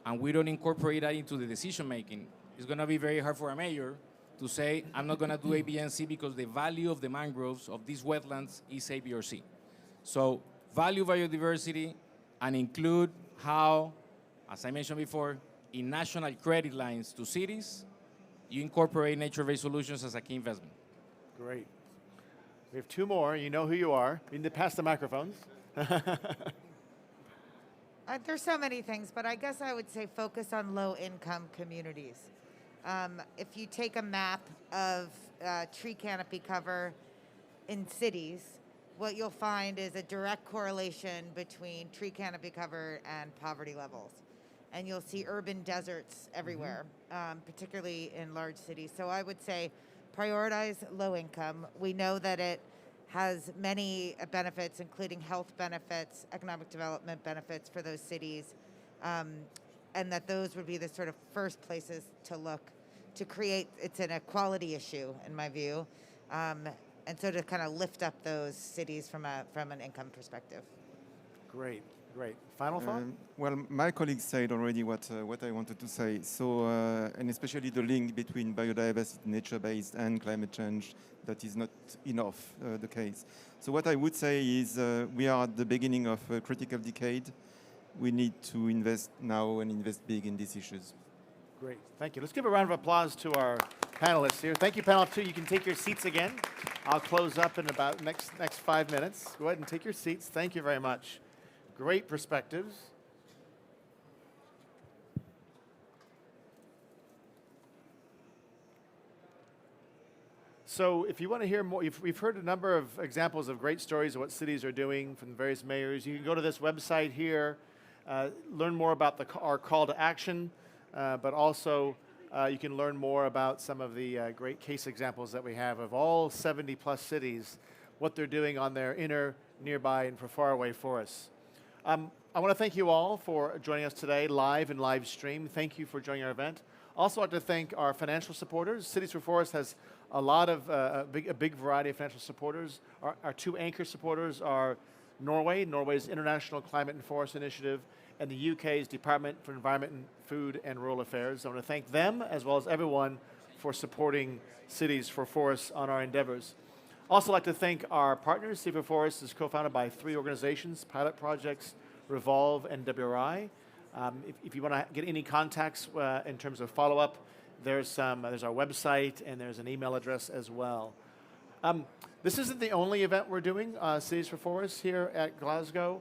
and we don't incorporate that into the decision making, it's going to be very hard for a mayor to say, I'm not going to do A, B, and C because the value of the mangroves of these wetlands is A, B, or C. So value biodiversity and include how, as I mentioned before, in national credit lines to cities, you incorporate nature-based solutions as a key investment. Great. We have two more. You know who you are. You need to pass the microphones. There's so many things, but I guess I would say focus on low-income communities. If you take a map of tree canopy cover in cities, what you'll find is a direct correlation between tree canopy cover and poverty levels. And you'll see urban deserts everywhere, particularly in large cities. So I would say prioritize low income. We know that it has many benefits, including health benefits, economic development benefits for those cities, and that those would be the sort of first places to look to create. It's an equality issue, in my view, and so to kind of lift up those cities from an income perspective. Great, great. Final thought? Well, my colleagues said already what I wanted to say. So, and especially the link between biodiversity, nature-based, and climate change, that is not enough the case. So what I would say is we are at the beginning of a critical decade. We need to invest now and invest big in these issues. Great, thank you. Let's give a round of applause to our panelists here. Thank you, panel 2. You can take your seats again. I'll close up in about next 5 minutes. Go ahead and take your seats. Thank you very much. Great perspectives. So if you want to hear more, we've heard a number of examples of great stories of what cities are doing from various mayors. You can go to this website here, learn more about our call to action, but also you can learn more about some of the great case examples that we have of all 70 plus cities, what they're doing on their inner, nearby, and for faraway forests. I want to thank you all for joining us today live and live stream. Thank you for joining our event. Also want to thank our financial supporters. Cities for Forests has a lot of a big variety of financial supporters. Our two anchor supporters are Norway's International Climate and Forest Initiative, and the UK's Department for Environment and Food and Rural Affairs. I want to thank them as well as everyone for supporting Cities for Forests on our endeavors. Also like to thank our partners. Cities for Forests is co-founded by 3 organizations, pilot projects, Revolve and WRI. If you want to get any contacts in terms of follow-up, there's our website and there's an email address as well. This isn't the only event we're doing, Cities for Forests here at Glasgow.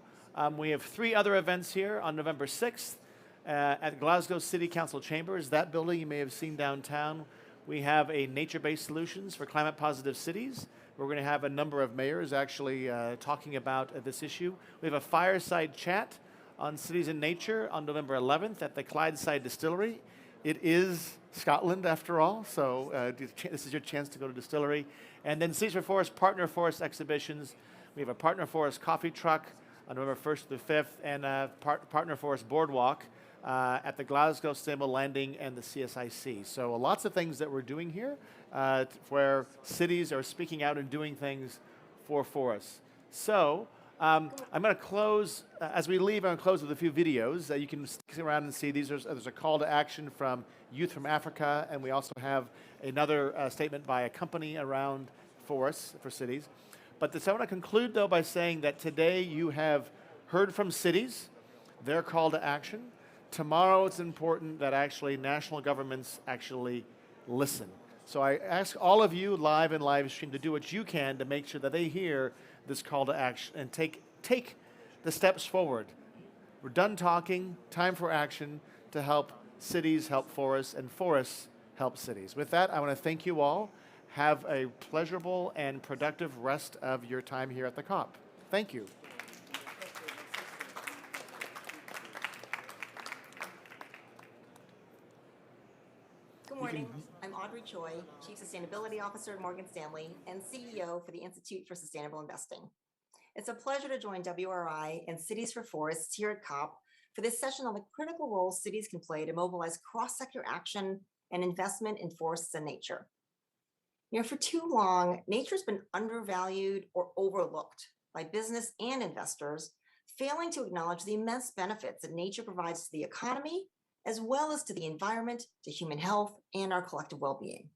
We have 3 other events here on November 6th at Glasgow City Council Chambers. That building you may have seen downtown. We have a nature-based solutions for climate-positive cities. We're going to have a number of mayors actually talking about this issue. We have a fireside chat on cities and nature on November 11th at the Clydeside Distillery. It is Scotland, after all, so this is your chance to go to distillery. And then Cities for Forest Partner Forest exhibitions. We have a Partner Forest coffee truck on November 1st to the 5th, and a Partner Forest boardwalk at the Glasgow Sustainable Landing and the CSIC. So lots of things that we're doing here where cities are speaking out and doing things for forests. So I'm going to close, as we leave, I'm going to close with a few videos that you can stick around and see. There's a call to action from Youth from Africa, and we also have another statement by a company around forests for cities. But I want to conclude, though, by saying that today you have heard from cities, their call to action. Tomorrow it's important that actually national governments actually listen. So I ask all of you live and live stream to do what you can to make sure that they hear this call to action and take the steps forward. We're done talking, time for action to help cities help forests and forests help cities. With that, I want to thank you all. Have a pleasurable and productive rest of your time here at the COP. Thank you. Good morning. I'm Audrey Choi, Chief Sustainability Officer at Morgan Stanley and CEO for the Institute for Sustainable Investing. It's a pleasure to join WRI and Cities for Forests here at COP for this session on the critical role cities can play to mobilize cross-sector action and investment in forests and nature. For too long, nature's been undervalued or overlooked by business and investors, failing to acknowledge the immense benefits that nature provides to the economy, as well as to the environment, to human health, and our collective well-being.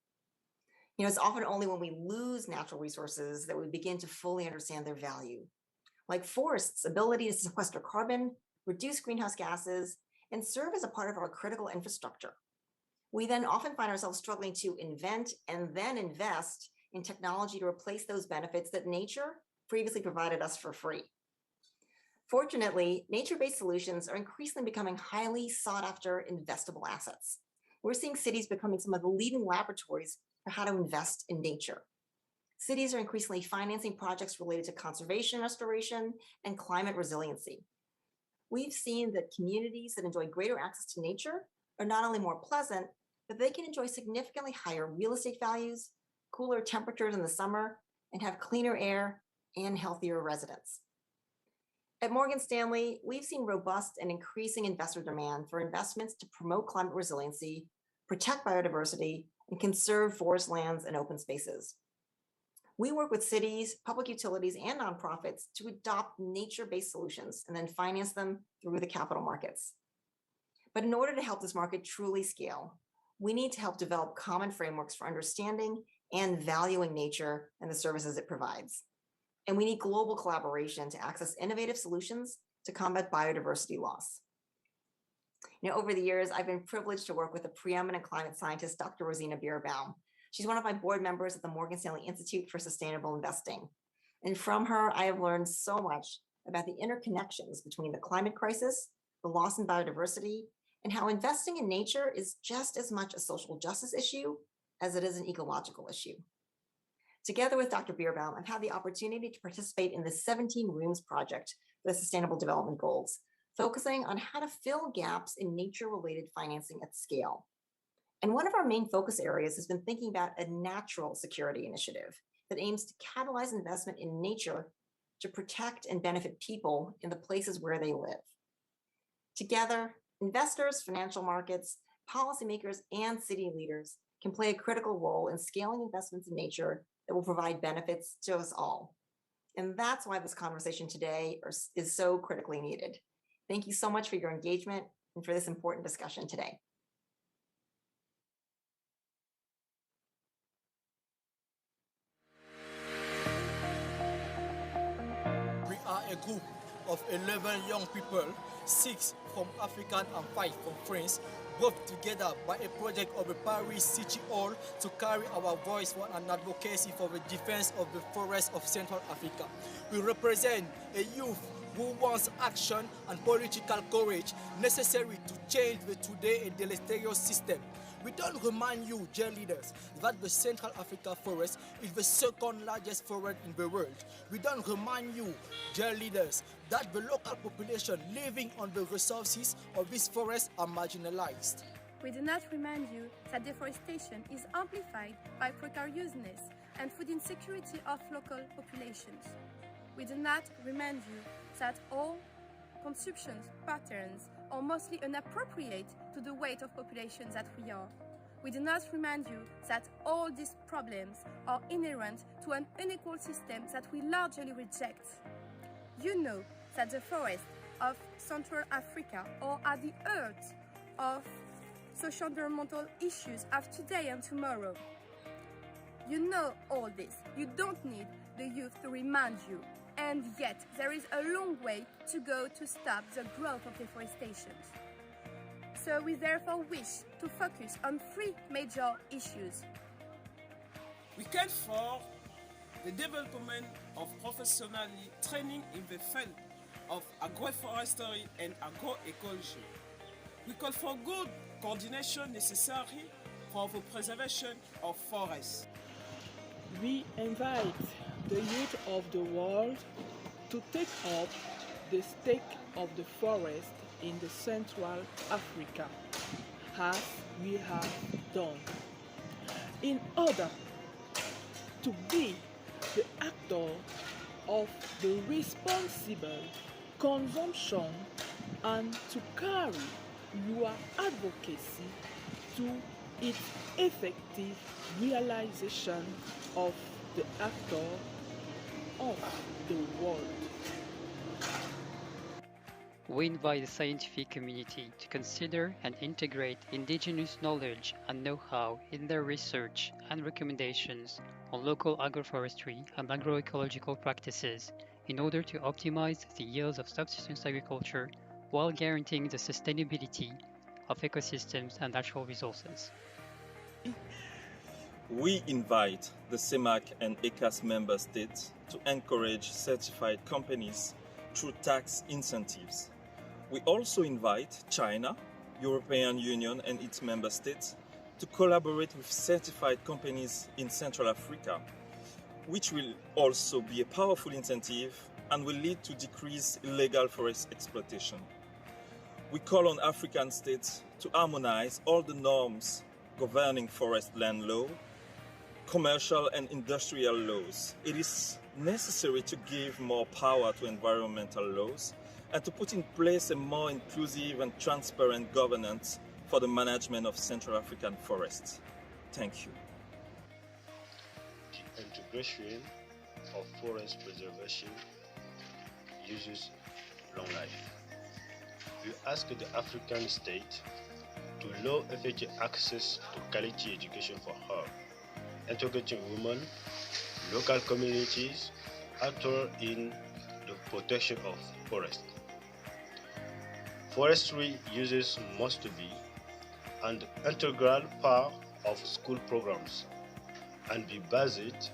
It's often only when we lose natural resources that we begin to fully understand their value, like forests' ability to sequester carbon, reduce greenhouse gases, and serve as a part of our critical infrastructure. We then often find ourselves struggling to invent and then invest in technology to replace those benefits that nature previously provided us for free. Fortunately, nature-based solutions are increasingly becoming highly sought-after investable assets. We're seeing cities becoming some of the leading laboratories for how to invest in nature. Cities are increasingly financing projects related to conservation restoration and climate resiliency. We've seen that communities that enjoy greater access to nature are not only more pleasant, but they can enjoy significantly higher real estate values, cooler temperatures in the summer, and have cleaner air and healthier residents. At Morgan Stanley, we've seen robust and increasing investor demand for investments to promote climate resiliency, protect biodiversity, and conserve forest lands and open spaces. We work with cities, public utilities, and nonprofits to adopt nature-based solutions and then finance them through the capital markets. But in order to help this market truly scale, we need to help develop common frameworks for understanding and valuing nature and the services it provides. And we need global collaboration to access innovative solutions to combat biodiversity loss. Over the years, I've been privileged to work with a preeminent climate scientist, Dr. Rosina Bierbaum. She's one of my board members at the Morgan Stanley Institute for Sustainable Investing. And from her, I have learned so much about the interconnections between the climate crisis, the loss in biodiversity, and how investing in nature is just as much a social justice issue as it is an ecological issue. Together with Dr. Bierbaum, I've had the opportunity to participate in the 17 Rooms project for the Sustainable Development Goals, focusing on how to fill gaps in nature-related financing at scale. And one of our main focus areas has been thinking about a natural security initiative that aims to catalyze investment in nature to protect and benefit people in the places where they live. Together, investors, financial markets, policymakers, and city leaders can play a critical role in scaling investments in nature that will provide benefits to us all. And that's why this conversation today is so critically needed. Thank you so much for your engagement and for this important discussion today. We are a group of 11 young people, 6 from Africa and 5 from France, brought together by a project of the Paris City Hall to carry our voice for an advocacy for the defense of the forests of Central Africa. We represent a youth who wants action and political courage necessary to change the today a deleterious system. We don't remind you, dear leaders, that the Central Africa forest is the second largest forest in the world. We don't remind you, dear leaders, that the local population living on the resources of this forest are marginalized. We do not remind you that deforestation is amplified by precariousness and food insecurity of local populations. We do not remind you that all consumption patterns are mostly inappropriate to the weight of populations that we are. We do not remind you that all these problems are inherent to an unequal system that we largely reject. You know that the forests of Central Africa are at the heart of socio-environmental issues of today and tomorrow. You know all this. You don't need the youth to remind you. And yet, there is a long way to go to stop the growth of deforestation. So we therefore wish to focus on 3 major issues. We call for the development of professional training in the field of agroforestry and agroecology. We call for good coordination necessary for the preservation of forests. We invite the youth of the world to take up the stake of the forest in the Central Africa, as we have done, in order to be the actor of the responsible consumption and to carry your advocacy to its effective realization of the actor of the world. We invite the scientific community to consider and integrate indigenous knowledge and know-how in their research and recommendations on local agroforestry and agroecological practices in order to optimize the yields of subsistence agriculture while guaranteeing the sustainability of ecosystems and natural resources. We invite the CEMAC and ECAS member states to encourage certified companies through tax incentives. We also invite China, European Union and its member states to collaborate with certified companies in Central Africa, which will also be a powerful incentive and will lead to decreased illegal forest exploitation. We call on African states to harmonize all the norms governing forest land law, commercial and industrial laws. It is necessary to give more power to environmental laws and to put in place a more inclusive and transparent governance for the management of Central African forests. Thank you. The integration of forest preservation uses long life. We ask the African state to allow effective access to quality education for all, integrating women, local communities, actors in the protection of forests. Forestry uses must be an integral part of school programs and be based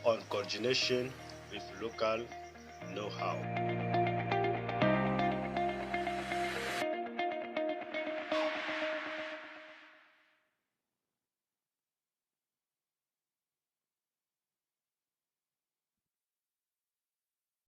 on coordination with local know-how.